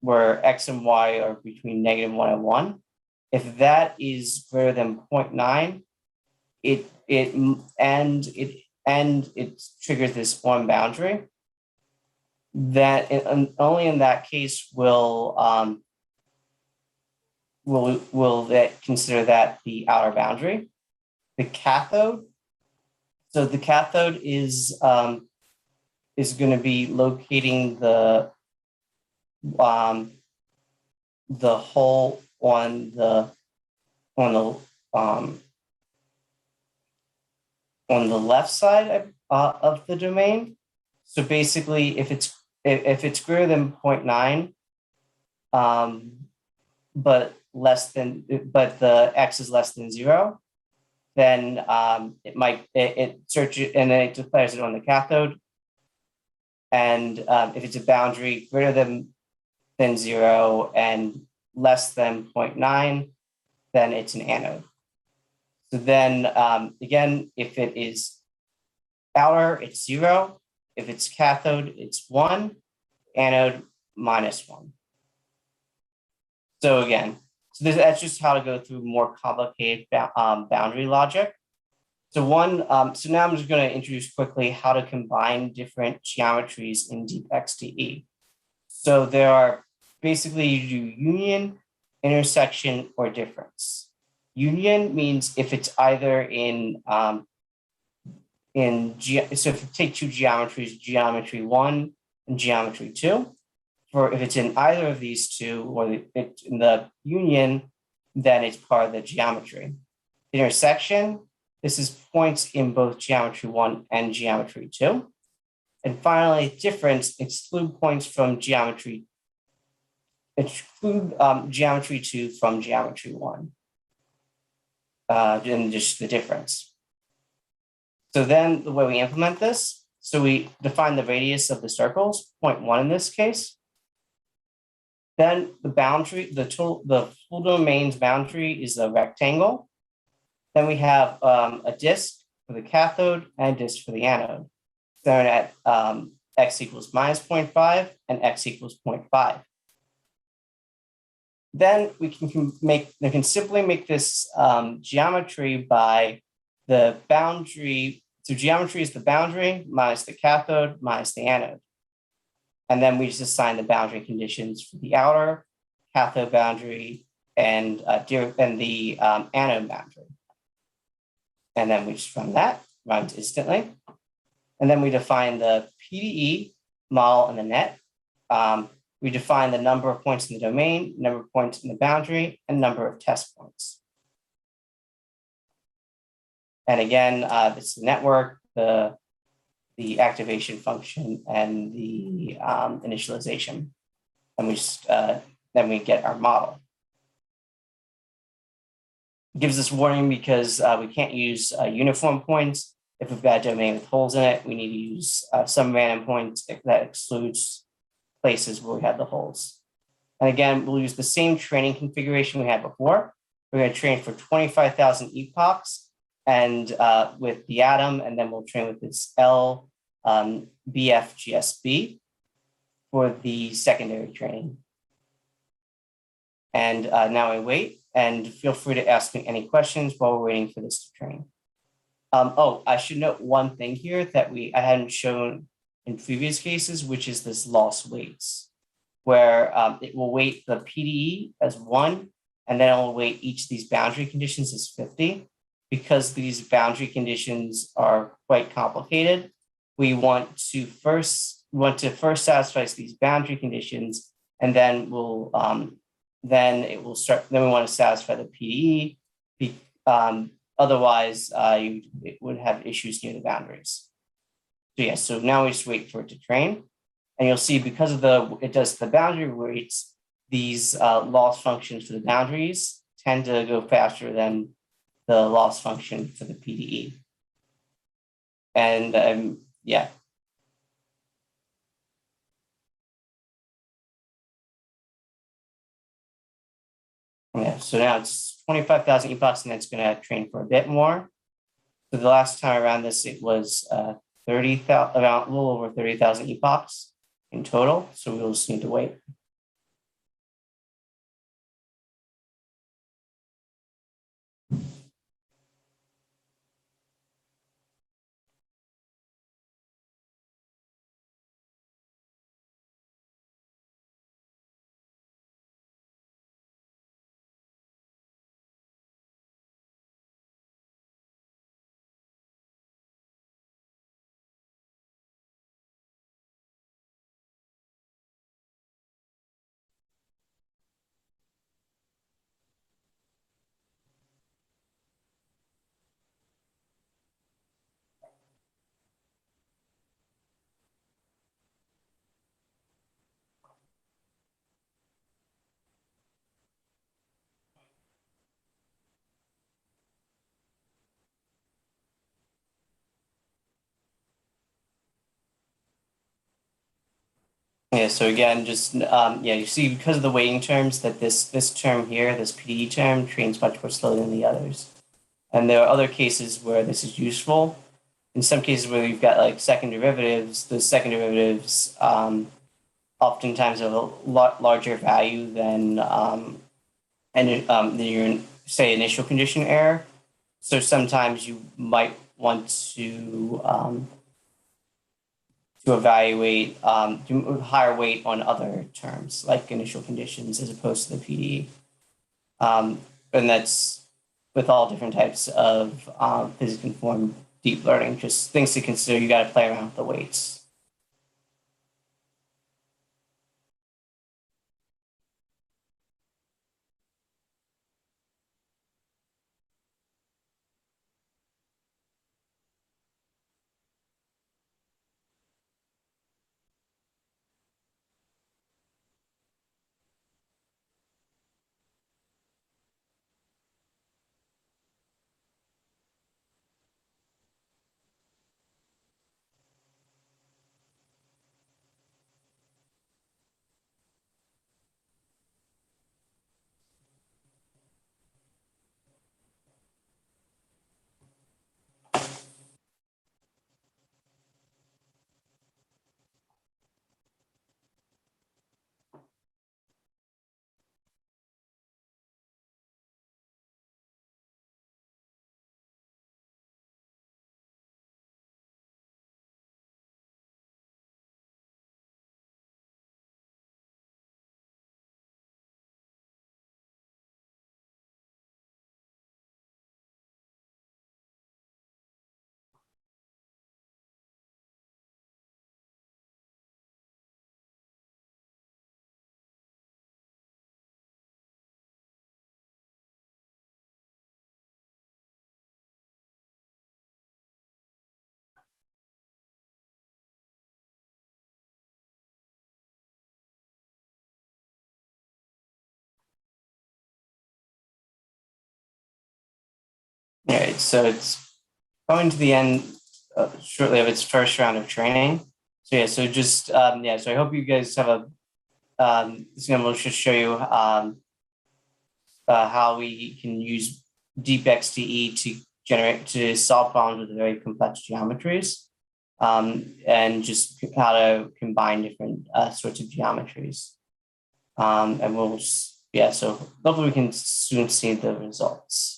where x and y are between -1 and 1, if that is greater than 0.9, it triggers this one boundary. That only in that case will that consider that the outer boundary. The cathode. So the cathode is going to be locating the hole on the left side of the domain. So basically, if it's greater than 0.9, but the x is less than 0, then it searches and then it declares it on the cathode. And if it's a boundary greater than 0 and less than 0.9, then it's an anode. So then again, if it is outer, it's 0. If it's cathode, it's 1. Anode, -1. So again, that's just how to go through more complicated boundary logic. So now I'm just going to introduce quickly how to combine different geometries in DeepXDE. So there are basically you do union, intersection, or difference. Union means if it's either so if you take two geometries, geometry 1 and geometry 2, if it's in either of these two or it's in the union, then it's part of the geometry. Intersection, this is points in both geometry 1 and geometry 2. And finally, difference, exclude points from geometry 2 from geometry 1. And just the difference. So then the way we implement this, so we define the radius of the circles, 0.1 in this case. Then the boundary, the full domain's boundary is a rectangle. Then we have a disk for the cathode and a disk for the anode. Then at x equals -0.5 and x equals 0.5. Then we can simply make this geometry by the boundary. So geometry is the boundary minus the cathode minus the anode. And then we just assign the boundary conditions for the outer cathode boundary and the anode boundary. And then we just run that, runs instantly. And then we define the PDE model and the net. We define the number of points in the domain, number of points in the boundary, and number of test points. And again, this is the network, the activation function, and the initialization. And we just then we get our model. It gives us warning because we can't use uniform points. If we've got a domain with holes in it, we need to use some random points that excludes places where we have the holes. And again, we'll use the same training configuration we had before. We're going to train for 25,000 epochs and with the atom, and then we'll train with this LBFGSB for the secondary training. And now I wait, and feel free to ask me any questions while we're waiting for this to train. I should note one thing here that I hadn't shown in previous cases, which is this loss weights, where it will weight the PDE as 1, and then it will weight each of these boundary conditions as 50. Because these boundary conditions are quite complicated, we want to first satisfy these boundary conditions, and then we want to satisfy the PDE. Otherwise, it would have issues near the boundaries. So yeah, so now we just wait for it to train, and you'll see because of it does the boundary weights, these loss functions for the boundaries tend to go faster than the loss function for the PDE. And yeah. Yeah, so now it's 25,000 epochs, and it's going to train for a bit more. So the last time around this, it was 30,000, around a little over 30,000 epochs in total. So we'll just need to wait. Yeah, so again, just yeah, you see because of the weighting terms that this term here, this PDE term, trains much more slowly than the others. And there are other cases where this is useful. In some cases where you've got like second derivatives, those second derivatives oftentimes have a lot larger value than your say initial condition error. So sometimes you might want to evaluate do higher weight on other terms like initial conditions as opposed to the PDE. And that's with all different types of physics informed deep learning. Just things to consider. You got to play around with the weights. All right, so it's going to the end shortly of its first round of training. So yeah, so just yeah, so I hope you guys have a this will just show you how we can use DeepXDE to generate to solve problems with very complex geometries, and just how to combine different sorts of geometries. And we'll yeah, so hopefully we can soon see the results.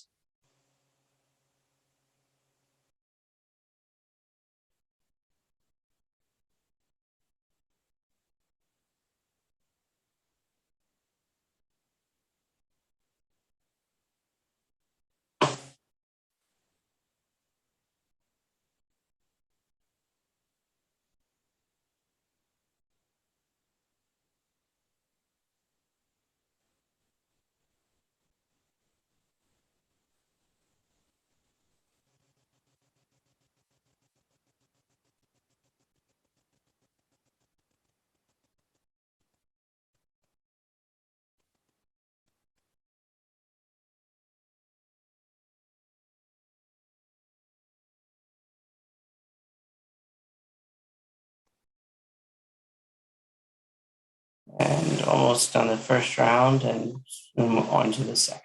And almost done the first round and move on to the second.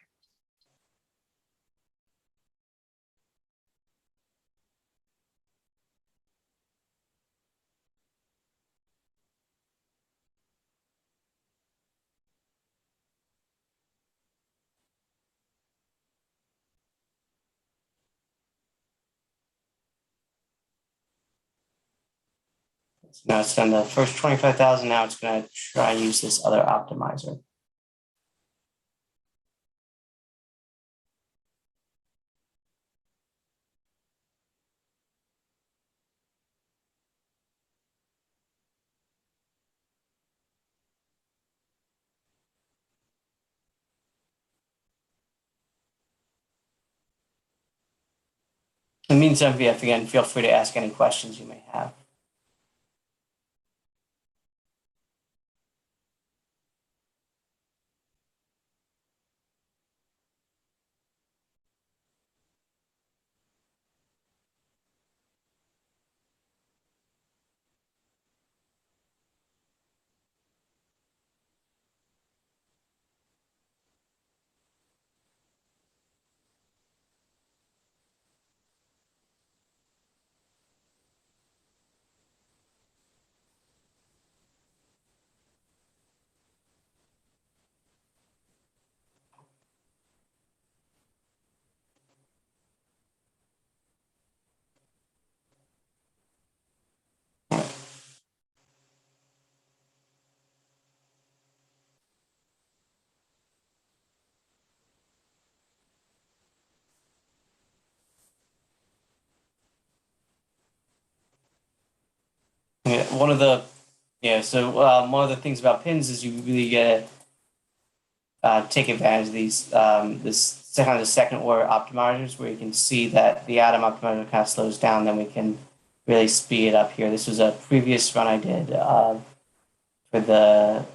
So now it's done the first 25,000. Now it's going to try and use this other optimizer. In the meantime, VF, again, feel free to ask any questions you may have. Yeah, one of the things about pins is you really get to take advantage of these this kind of the second order optimizers where you can see that the atom optimizer kind of slows down, then we can really speed it up here. This was a previous run I did for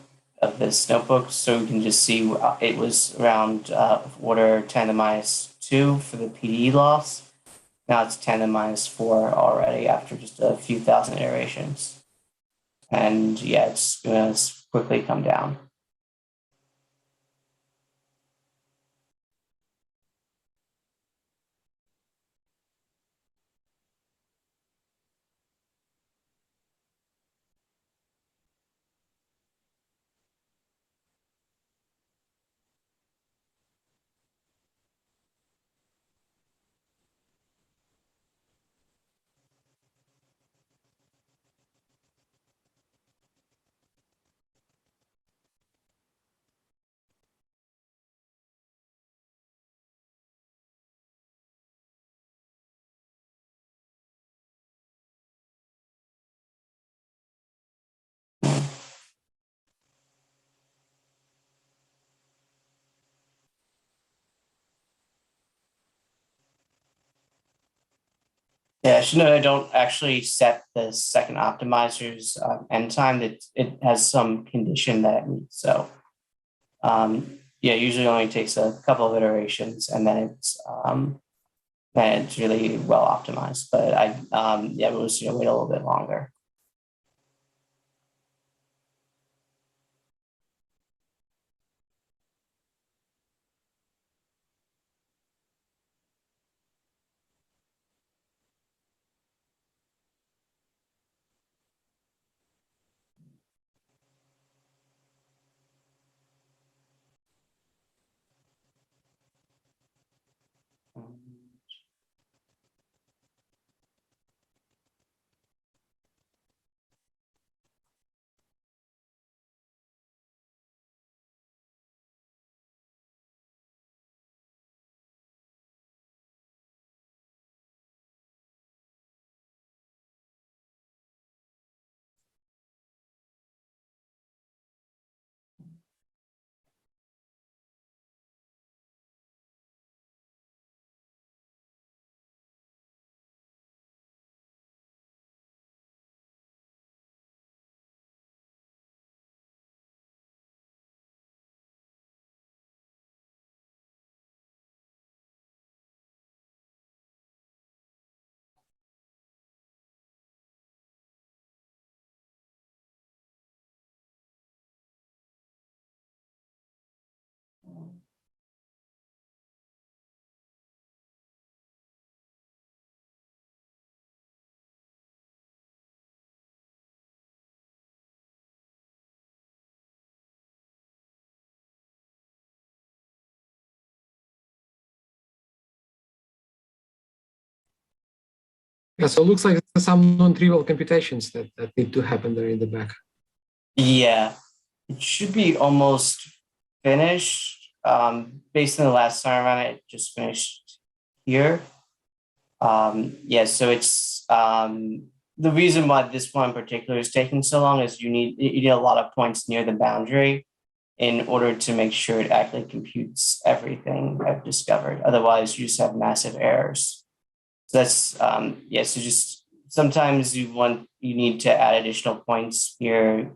of this notebook, so we can just see it was around order 10 to the minus 2 for the PDE loss. Now it's 10 to the minus 4 already after just a few thousand iterations. And yeah, it's going to quickly come down. Yeah, I should note I don't actually set the second optimizer's end time. That it has some condition that it meets. So yeah, usually only takes a couple of iterations, and then it's really well optimized. But it was wait a little bit longer. Yeah, so it looks like there's some non-trivial computations that need to happen there in the back. Yeah, it should be almost finished. Based on the last time around, it just finished here. Yeah, so it's the reason why this one in particular is taking so long is you need a lot of points near the boundary in order to make sure it actually computes everything I've discovered. Otherwise, you just have massive errors. So that's yeah. So just sometimes you need to add additional points here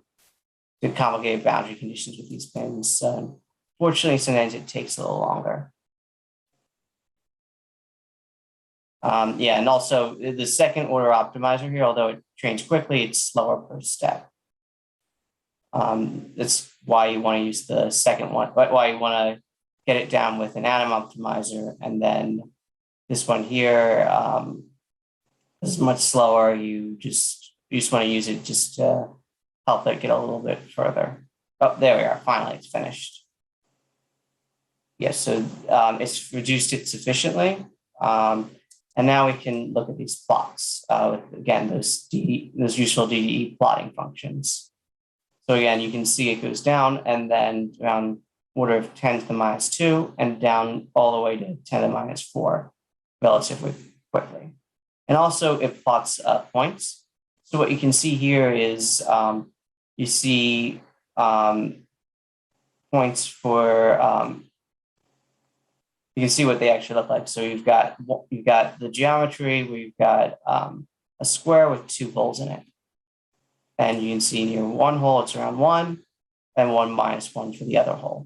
to complicate boundary conditions with these pins. Fortunately, sometimes it takes a little longer. Yeah, and also the second order optimizer here, although it trains quickly, it's slower per step. That's why you want to use the second one, but why you want to get it down with an atom optimizer, and then this one here is much slower. You just want to use it just to help it get a little bit further. Oh, there we are. Finally, it's finished. Yes, so it's reduced it sufficiently. And now we can look at these plots with, again, those useful DDE plotting functions. So again, you can see it goes down and then around order of 10 to the minus 2 and down all the way to 10 to the minus 4 relatively quickly. And also it plots points. So what you can see here is you see points for you can see what they actually look like. So you've got the geometry where you've got a square with 2 holes in it. And you can see near one hole, it's around 1, and 1 minus 1 for the other hole.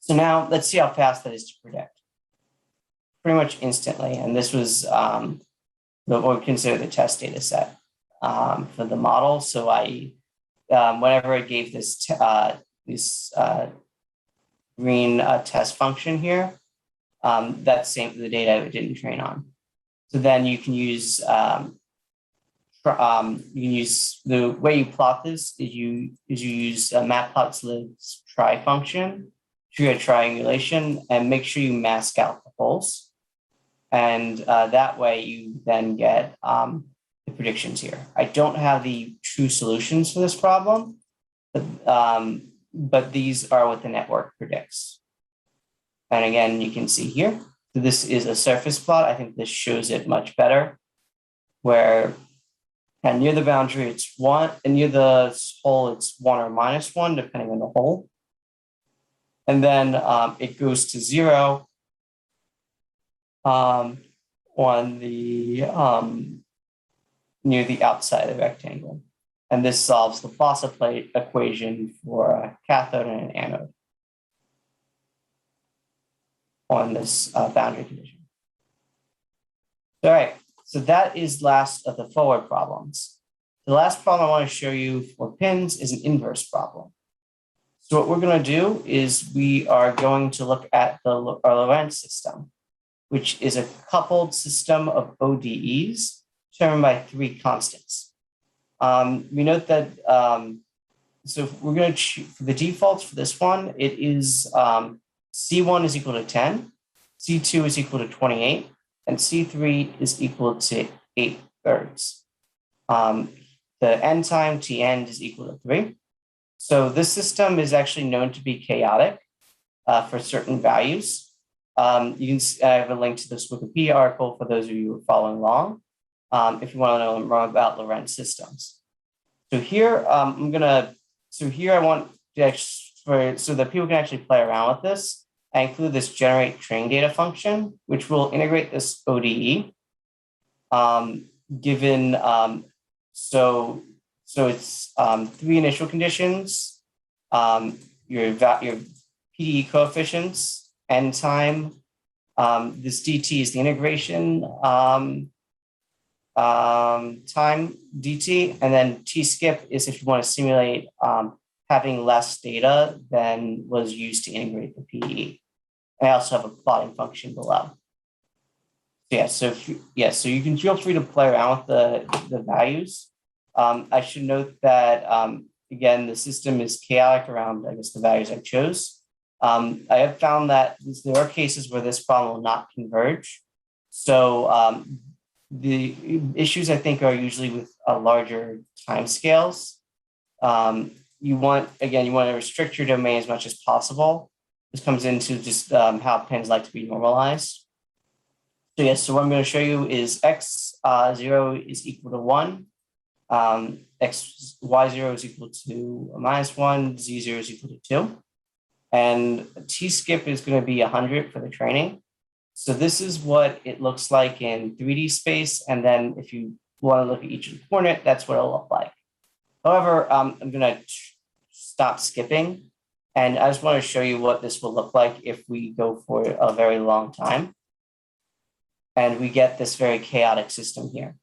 So now let's see how fast that is to predict. Pretty much instantly. And this was what we consider the test data set for the model. So whenever I gave this green test function here, that's the data it didn't train on. So then you can use the way you plot this is you use matplotlib's try function to your triangulation and make sure you mask out the holes, and that way you then get the predictions here. I don't have the true solutions for this problem, but these are what the network predicts. And again, you can see here, this is a surface plot. I think this shows it much better, where and near the boundary, it's 1, and near the hole, it's 1 or minus 1, depending on the hole. And then it goes to 0 on the near the outside of the rectangle. And this solves the Poisson plate equation for a cathode and an anode on this boundary condition. All right, so that is last of the forward problems. The last problem I want to show you for pins is an inverse problem. So what we're going to do is we are going to look at our Lorentz system, which is a coupled system of ODEs determined by 3 constants. We note that, so we're going to, for the defaults for this one, it is C1 is equal to 10, C2 is equal to 28, and C3 is equal to 8/3. The end time T end is equal to 3. So this system is actually known to be chaotic for certain values. You can I have a link to this Wikipedia article for those of you who are following along, if you want to know more about Lorentz systems. So here here I want to so that people can actually play around with this. I include this generate train data function, which will integrate this ODE. So it's 3 initial conditions, your PDE coefficients, end time. This DT is the integration time DT, and then T skip is if you want to simulate having less data than was used to integrate the PDE. I also have a plotting function below. So so you can feel free to play around with the values. I should note that again, the system is chaotic around, I guess, the values I chose. I have found that there are cases where this problem will not converge. So The issues I think are usually with larger timescales. You want to restrict your domain as much as possible. This comes into just how pins like to be normalized. So yes, so what I'm going to show you is x0 is equal to 1, y0 is equal to -1, z0 is equal to 2. And t-skip is going to be 100 for the training. So this is what it looks like in 3D space. And then if you want to look at each coordinate, that's what it'll look like. However, I'm going to stop skipping. And I just want to show you what this will look like if we go for a very long time. And we get this very chaotic system here.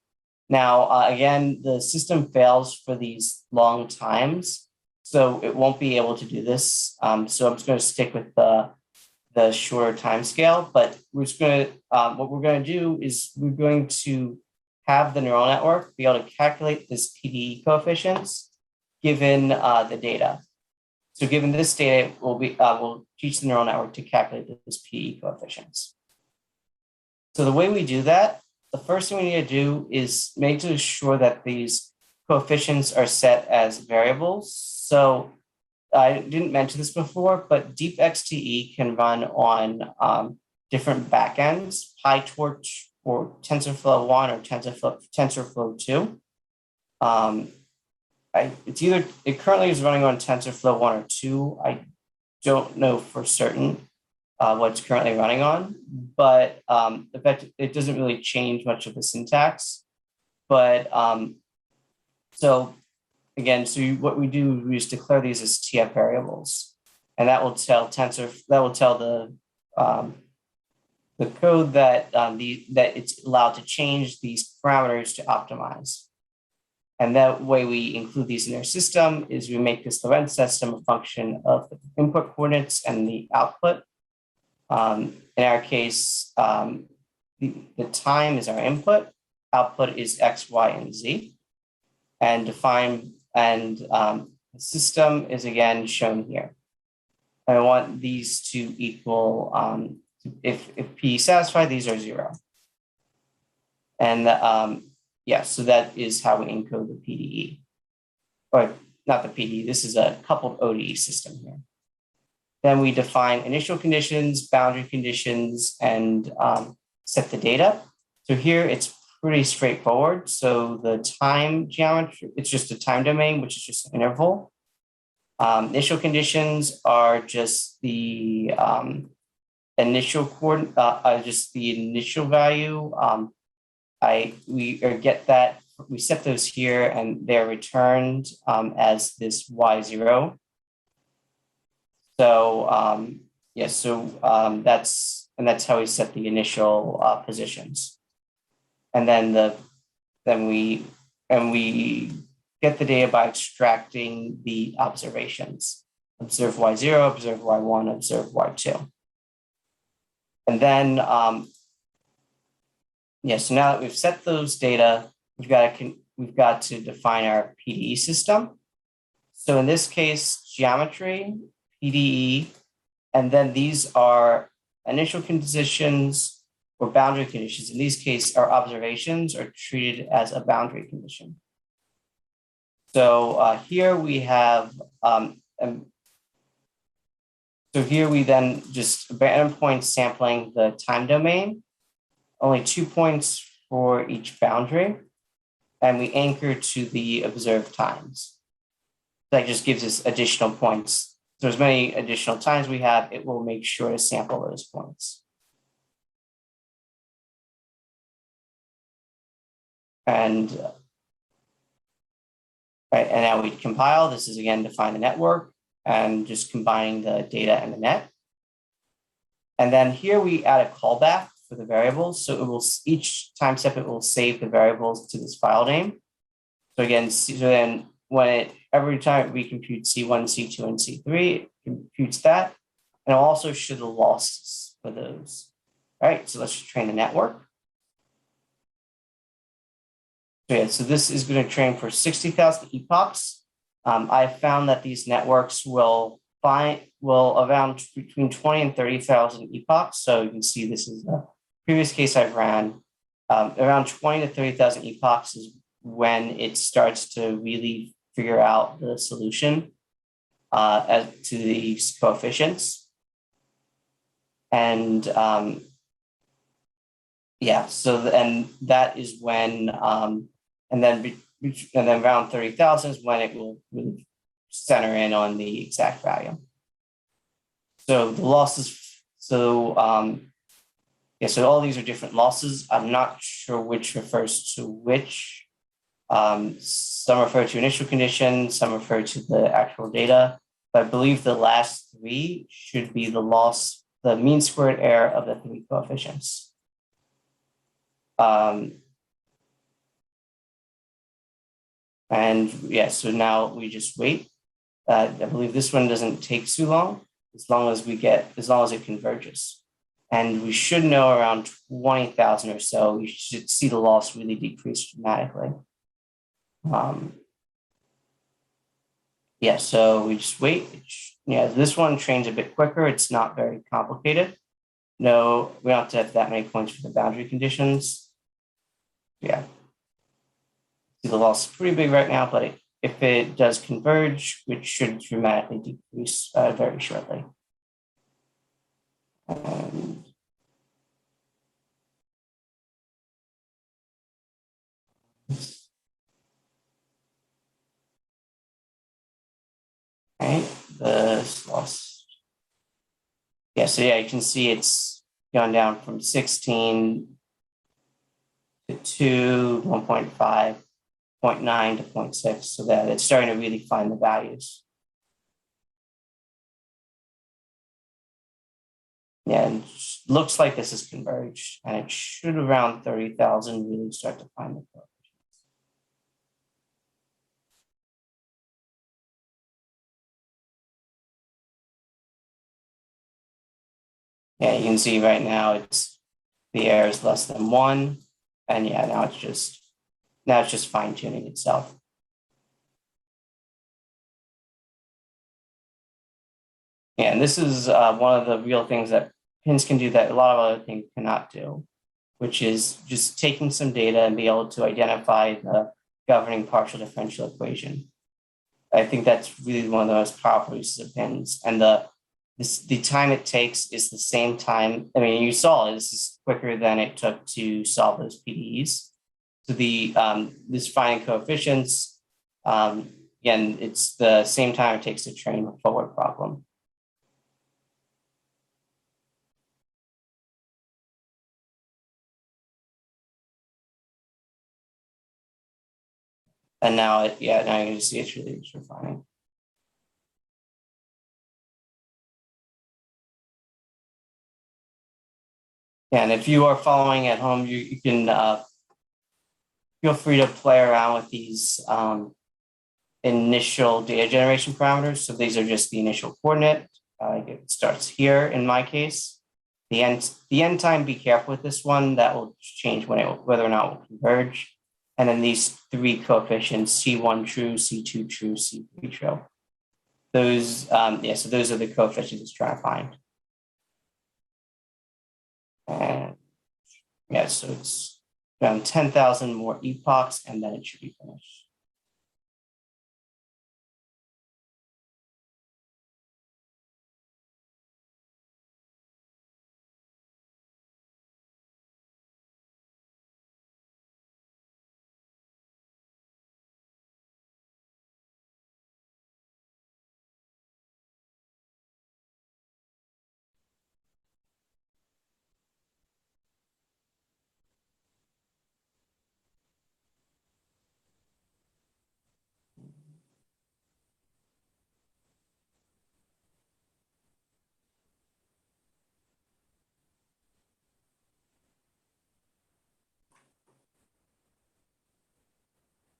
Now, again, the system fails for these long times, so it won't be able to do this. So I'm just going to stick with the shorter time scale, but we're just going to, what we're going to do is we're going to have the neural network be able to calculate this PDE coefficients given the data. So given this data, we'll teach the neural network to calculate this PDE coefficients. So the way we do that, the first thing we need to do is make sure that these coefficients are set as variables. So I didn't mention this before, but DeepXTE can run on different backends, PyTorch or TensorFlow 1 or TensorFlow 2. It currently is running on TensorFlow 1 or 2. I don't know for certain what's currently running on, but in fact, it doesn't really change much of the syntax. But so again, what we do, we just declare these as TF variables, and that will tell the code that that it's allowed to change these parameters to optimize. And that way we include these in our system is we make this Lorentz system a function of the input coordinates and the output. In our case, the time is our input, output is X, Y, and Z, and the system is again shown here. I want these to equal, if P satisfied, these are 0. And yeah, so that is how we encode the PDE, or not the PDE, this is a coupled ODE system here. Then we define initial conditions, boundary conditions, and set the data. So here it's pretty straightforward. So the time geometry, it's just a time domain, which is just an interval. Initial conditions are just the initial coordinate, just the initial value. We set those here, and they're returned as this y0. So yes, that's how we set the initial positions, and then we get the data by extracting the observations. Observe y0, observe y1, observe y2, and then so now that we've set those data, we've got to define our PDE system. So in this case, geometry, PDE, and then these are initial conditions or boundary conditions. In these cases, our observations are treated as a boundary condition. So here we have, so here we then just random points sampling the time domain, only 2 points for each boundary, and we anchor to the observed times. That just gives us additional points. So as many additional times we have, it will make sure to sample those points. And now we compile. This is again define the network and just combining the data and the net. And then here we add a callback for the variables. So it will, each time step, it will save the variables to this file name. So again, then every time we compute C1, C2, and C3, it computes that. And it'll also show the losses for those. All right, so let's just train the network. So this is going to train for 60,000 epochs. I found that these networks will around between 20 and 30,000 epochs. So you can see this is the previous case I've ran. Around 20 to 30,000 epochs is when it starts to really figure out the solution as to these coefficients. And yeah, so and that is when and then around 30,000 is when it will really center in on the exact value. So the losses, so yeah, so all these are different losses. I'm not sure which refers to which. Some refer to initial conditions, some refer to the actual data, but I believe the last three should be the loss, the mean squared error of the three coefficients. And yeah, so now we just wait. I believe this one doesn't take too long, as long as it converges. And we should know around 20,000 or so, you should see the loss really decrease dramatically. Yeah, so we just wait. Yeah, this one trains a bit quicker. It's not very complicated. No, we don't have to have that many points for the boundary conditions. Yeah. See, the loss is pretty big right now, but if it does converge, which should dramatically decrease very shortly. Right, the loss. Yeah, so yeah, you can see it's gone down from 16 to 2, 1.5, 0.9 to 0.6, so that it's starting to really find the values. Yeah, and it looks like this is converged, and it should around 30,000 really start to find the coefficients. Yeah, you can see right now it's the error is less than 1, and yeah, now it's just fine tuning itself. Yeah, and this is one of the real things that PINNs can do that a lot of other things cannot do, which is just taking some data and be able to identify the governing partial differential equation. I think that's really one of the most powerful uses of PINNs. And the time it takes is the same time. I mean, you saw this is quicker than it took to solve those PDEs. So this finding coefficients, again, it's the same time it takes to train a forward problem. And now, now you can see it's really refining. And if you are following at home, you can feel free to play around with these initial data generation parameters. So these are just the initial coordinate. It starts here in my case. The end time, be careful with this one. That will change whether or not it will converge. And then these three coefficients, C1 true, C2 true, C3 true. Those, so those are the coefficients it's trying to find. And yeah, so it's around 10,000 more epochs, and then it should be finished.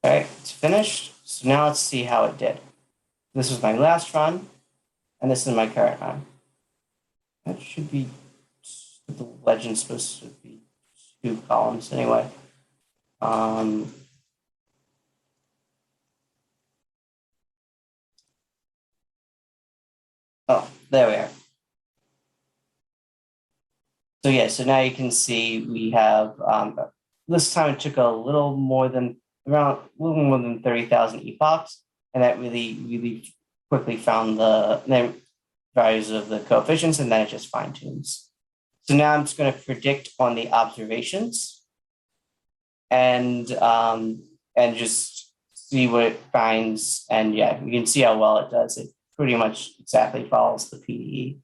All right, it's finished. So now let's see how it did. This was my last run, and this is my current run. That should be, the legend's supposed to be 2 columns anyway. Oh, there we are. So yeah, so now you can see we have this time it took a little more than 30,000 epochs, and that really quickly found the values of the coefficients, and then it just fine tunes. So now I'm just going to predict on the observations, and just see what it finds. And yeah, you can see how well it does. It pretty much exactly follows the PDE.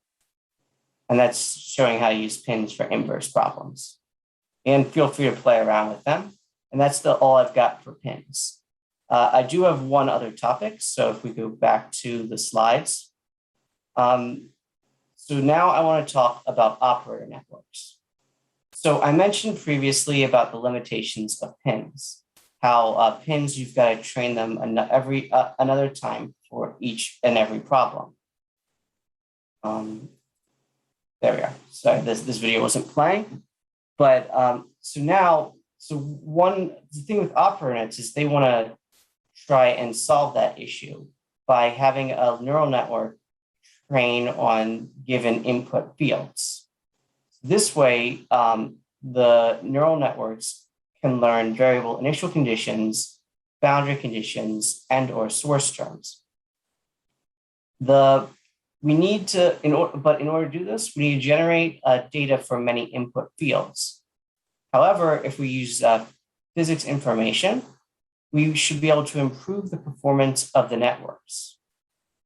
And that's showing how to use pins for inverse problems. And feel free to play around with them. And that's all I've got for pins. I do have one other topic. So if we go back to the slides. So now I want to talk about operator networks. So I mentioned previously about the limitations of pins, how pins, you've got to train them another time for each and every problem. There we are. Sorry, this video wasn't playing. But the thing with operands is they want to try and solve that issue by having a neural network train on given input fields. This way, the neural networks can learn variable initial conditions, boundary conditions, and/or source terms. In order to do this, we need to generate data for many input fields. However, if we use physics information, we should be able to improve the performance of the networks.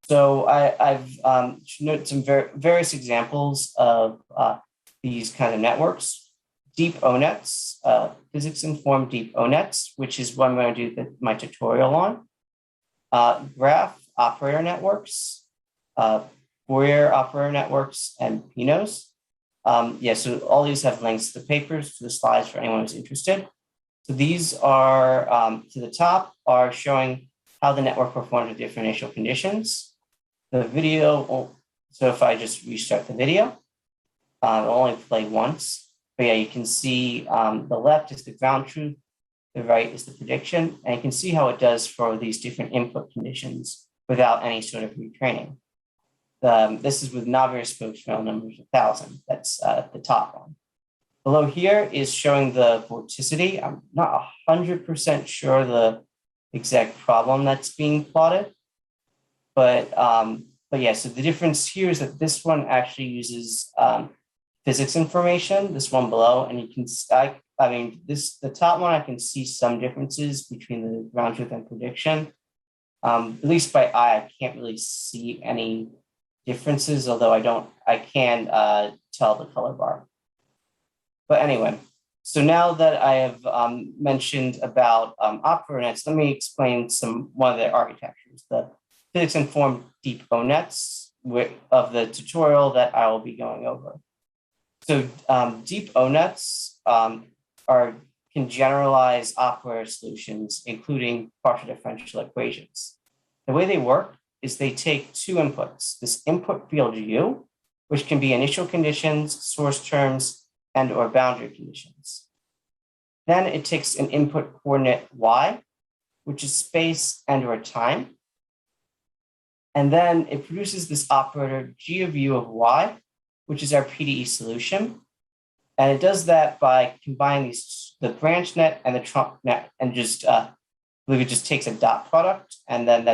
So I've noted some various examples of these kind of networks. DeepONets, physics-informed DeepONets, which is what I'm going to do my tutorial on. Graph operator networks, Fourier operator networks, and PINNs. So all these have links to the papers, to the slides for anyone who's interested. So these are, to the top, are showing how the network performs at different initial conditions. The video, so if I just restart the video, it'll only play once. But yeah, you can see the left is the ground truth, the right is the prediction, and you can see how it does for these different input conditions without any sort of retraining. This is with Navier spokesman numbers 1,000. That's the top one. Below here is showing the vorticity. I'm not 100% sure the exact problem that's being plotted, but yeah. So the difference here is that this one actually uses physics information. This one below, and you can the top one I can see some differences between the ground truth and prediction. At least by eye, I can't really see any differences, although I can tell the color bar. But anyway, so now that I have mentioned about operands, let me explain one of the architectures, the physics-informed DeepONets of the tutorial that I will be going over. So DeepONets can generalize operator solutions, including partial differential equations. The way they work is they take two inputs, this input field U, which can be initial conditions, source terms, and/or boundary conditions. Then it takes an input coordinate Y, which is space and/or time. And then it produces this operator G of U of Y, which is our PDE solution. And it does that by combining the branch net and the trunk net, and I believe it just takes a dot product, and then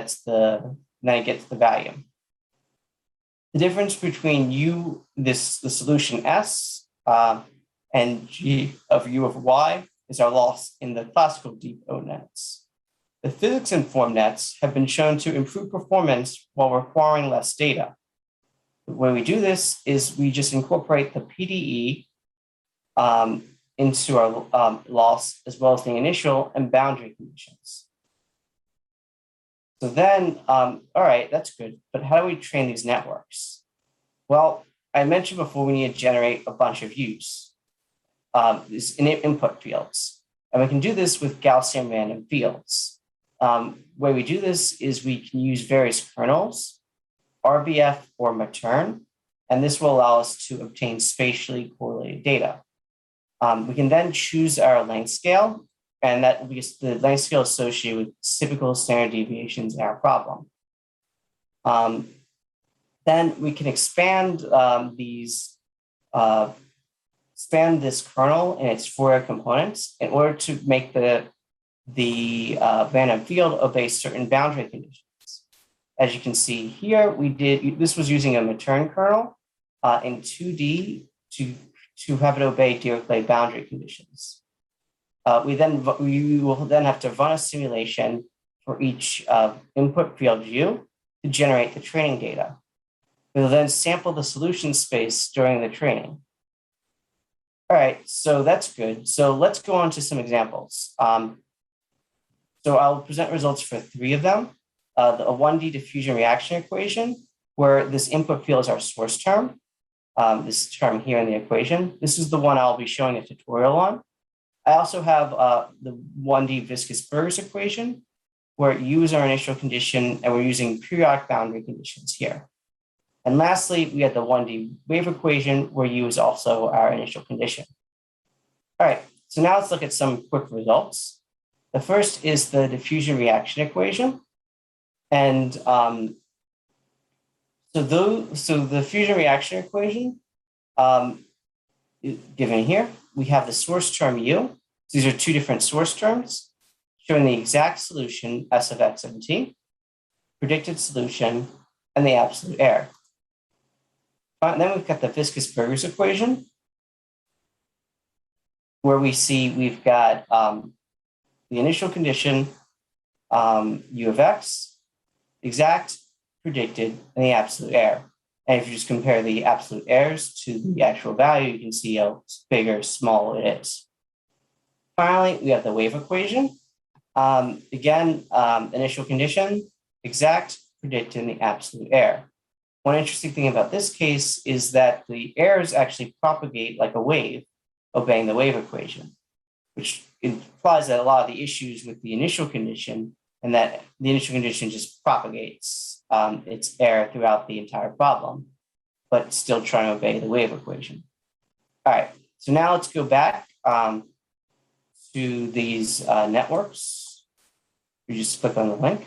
then it gets the value. The difference between the solution S, and G of U of Y is our loss in the classical DeepONets. The physics-informed nets have been shown to improve performance while requiring less data. The way we do this is we just incorporate the PDE into our loss, as well as the initial and boundary conditions. So then, all right, that's good. But how do we train these networks? Well, I mentioned before we need to generate a bunch of U's, these input fields. And we can do this with Gaussian random fields. Way we do this is we can use various kernels, RBF or Matern, and this will allow us to obtain spatially correlated data. We can then choose our length scale, and that will be the length scale associated with typical standard deviations in our problem. Then we can expand these expand this kernel and its Fourier components in order to make the random field obey certain boundary conditions. As you can see here, this was using a Matern kernel in 2D to have it obey Dirichlet boundary conditions. We will then have to run a simulation for each input field U to generate the training data. We'll then sample the solution space during the training. All right, so that's good. So let's go on to some examples. So I'll present results for 3 of them. A 1D diffusion reaction equation, where this input field is our source term, this term here in the equation. This is the one I'll be showing a tutorial on. I also have the 1D viscous Burgers equation, where U is our initial condition, and we're using periodic boundary conditions here. And lastly, we have the 1D wave equation, where U is also our initial condition. All right, so now let's look at some quick results. The first is the diffusion reaction equation. And so the fusion reaction equation given here, we have the source term U. These are 2 different source terms showing the exact solution S of x and t, predicted solution, and the absolute error. And then we've got the viscous Burgers equation, where we've got the initial condition, U of x, exact, predicted, and the absolute error. And if you just compare the absolute errors to the actual value, you can see how big or small it is. Finally, we have the wave equation. Again, initial condition, exact, predicted, and the absolute error. One interesting thing about this case is that the errors actually propagate like a wave, obeying the wave equation, which implies that a lot of the issues with the initial condition and that the initial condition just propagates its error throughout the entire problem, but still trying to obey the wave equation. All right, so now let's go back to these networks. You just click on the link.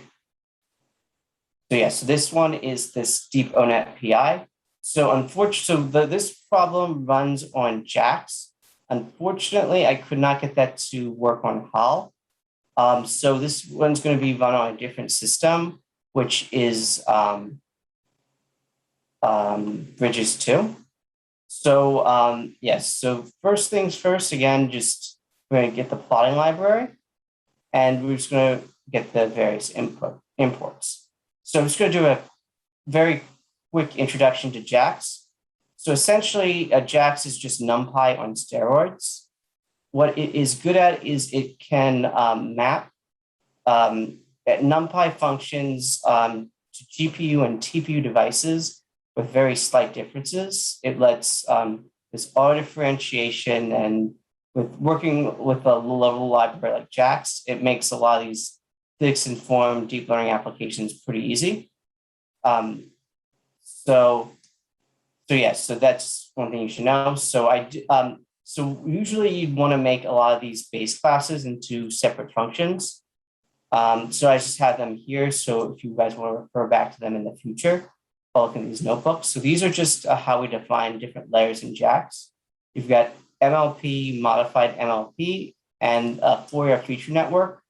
So yeah, so this one is this DeepOnet PI. So unfortunately, this problem runs on JAX. Unfortunately, I could not get that to work on HAL. So this one's going to be run on a different system, which is Bridges 2. So yes, so first things first, again, just we're going to get the plotting library, and we're just going to get the various imports. So I'm just going to do a very quick introduction to JAX. So essentially, JAX is just NumPy on steroids. What it is good at is it can map NumPy functions to GPU and TPU devices with very slight differences. It lets this auto differentiation, and with working with a low-level library like JAX, it makes a lot of these physics-informed deep learning applications pretty easy. So that's one thing you should know. So usually you'd want to make a lot of these base classes into separate functions. So I just have them here. So if you guys want to refer back to them in the future, I'll look in these notebooks. So these are just how we define different layers in JAX. You've got MLP, modified MLP, and a Fourier feature network.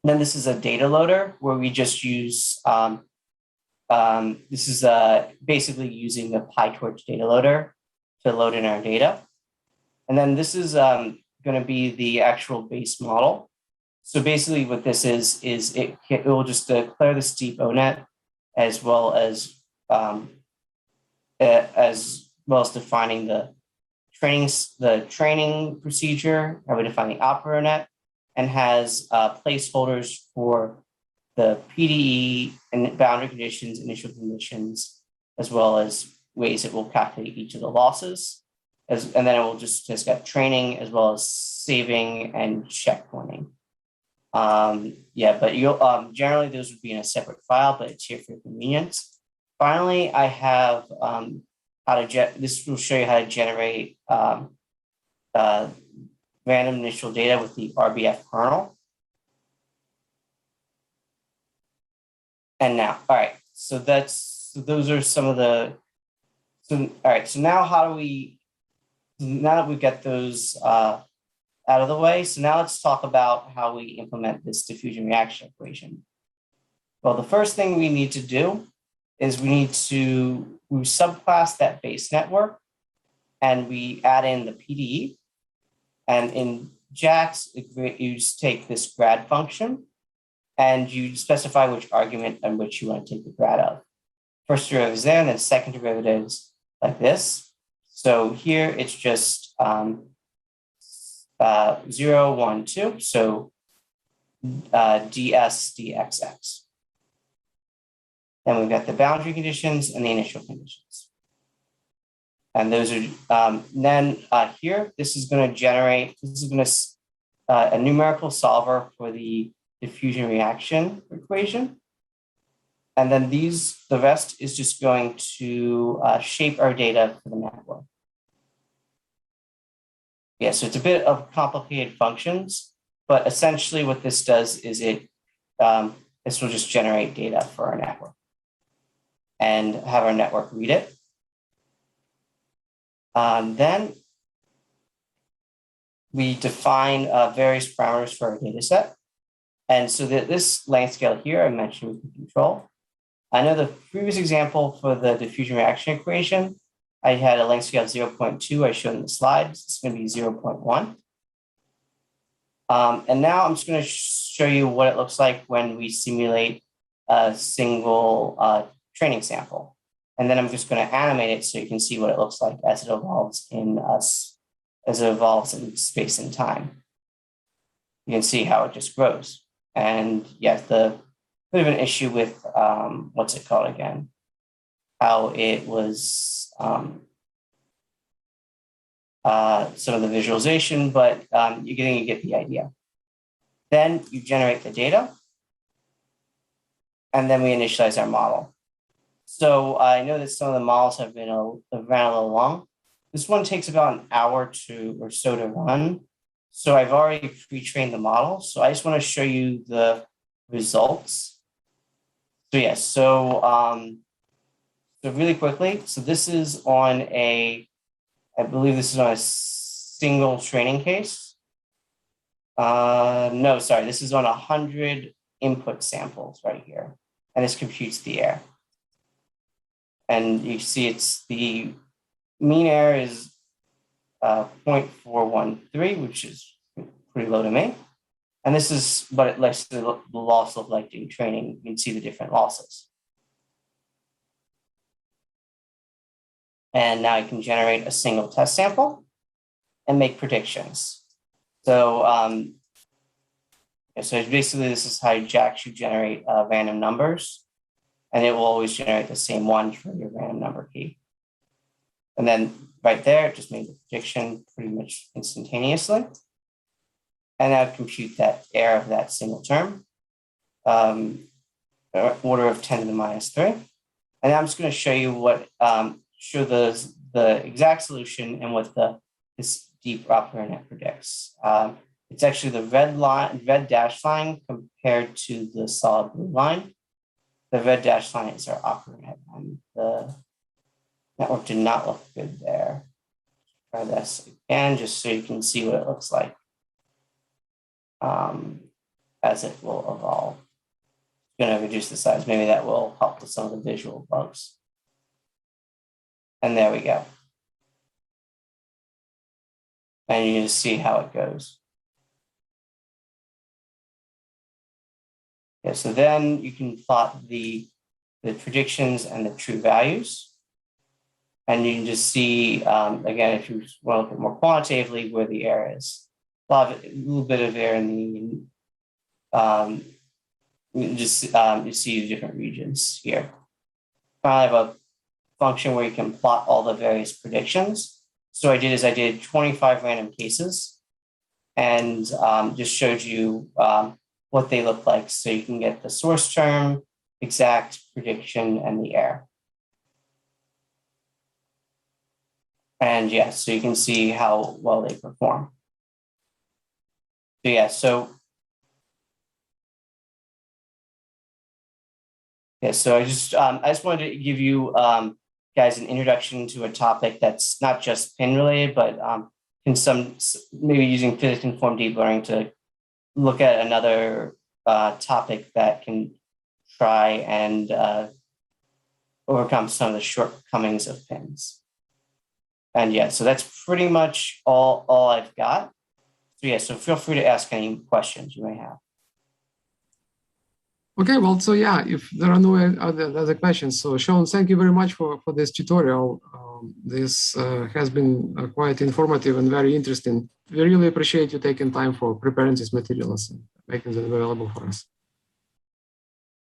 And then this is a data loader where we just use, this is basically using the PyTorch data loader to load in our data. And then this is going to be the actual base model. So basically what this is it will just declare this DeepOnet as well as defining the training procedure, how we define the operator and has placeholders for the PDE and boundary conditions, initial conditions, as well as ways it will calculate each of the losses. And then it will just get training as well as saving and checkpointing. But you'll generally those would be in a separate file, but it's here for convenience. Finally, I have this will show you how to generate random initial data with the RBF kernel. And now, all right, so those are some of the, all right, so now how do we now that we've got those out of the way, so now let's talk about how we implement this diffusion reaction equation. Well, the first thing we need to do is we subclass that base network and we add in the PDE. And in JAX, you just take this grad function and you specify which argument and which you want to take the grad of. First derivative is there, and then second derivative is like this. So here it's just 0, 1, 2. So ds dxx. Then we've got the boundary conditions and the initial conditions. And those are, then here, this is going to generate, this is going to, a numerical solver for the diffusion reaction equation. And then the rest is just going to shape our data for the network. Yeah, so it's a bit of complicated functions, but essentially what this does is this will just generate data for our network and have our network read it. Then we define various parameters for our data set. And so that this length scale here I mentioned we can control. I know the previous example for the diffusion reaction equation, I had a length scale of 0.2 I showed in the slides. It's going to be 0.1. And now I'm just going to show you what it looks like when we simulate a single training sample. And then I'm just going to animate it so you can see what it looks like as it evolves in space and time. You can see how it just grows. And yes, the bit of an issue with what's it called again? How it was some of the visualization, but you get the idea. Then you generate the data, and then we initialize our model. So I know that some of the models have ran a little long. This one takes about an hour or so to run. So I've already pre-trained the model. So I just want to show you the results. So yes, so really quickly, so this is on I believe this is on a single training case. No, sorry, this is on 100 input samples right here. And this computes the error. And you see it's the mean error is 0.413, which is pretty low to me. And this is what it lets the loss look like doing training. You can see the different losses. And now you can generate a single test sample and make predictions. So, so basically this is how JAX should generate random numbers. And it will always generate the same one for your random number key. And then right there, it just made the prediction pretty much instantaneously. And now compute that error of that single term, order of 10 to the minus 3. And I'm just going to show you what, show the exact solution and what this deep operator predicts. It's actually the red dashed line compared to the solid blue line. The red dashed line is our operator, and the network did not look good there. Try this again, just so you can see what it looks like as it will evolve. I'm going to reduce the size. Maybe that will help with some of the visual bugs. And there we go. And you just see how it goes. Yeah, so then you can plot the predictions and the true values. And you can just see, again, if you want to look at more quantitatively, where the error is. A little bit of error in the, you see the different regions here. I have a function where you can plot all the various predictions. So I did 25 random cases and just showed you what they look like. So you can get the source term, exact prediction, and the error. And yeah, so you can see how well they perform. So yeah, so I just wanted to give you guys an introduction to a topic that's not just PINN related, but in some maybe using physics-informed deep learning to look at another topic that can try and overcome some of the shortcomings of PINNs. And yeah, so that's pretty much all I've got. So yeah, so feel free to ask any questions you may have. Okay, well, so yeah, if there are no other questions, so Sean, thank you very much for this tutorial. This has been quite informative and very interesting. We really appreciate you taking time for preparing these materials and making them available for us.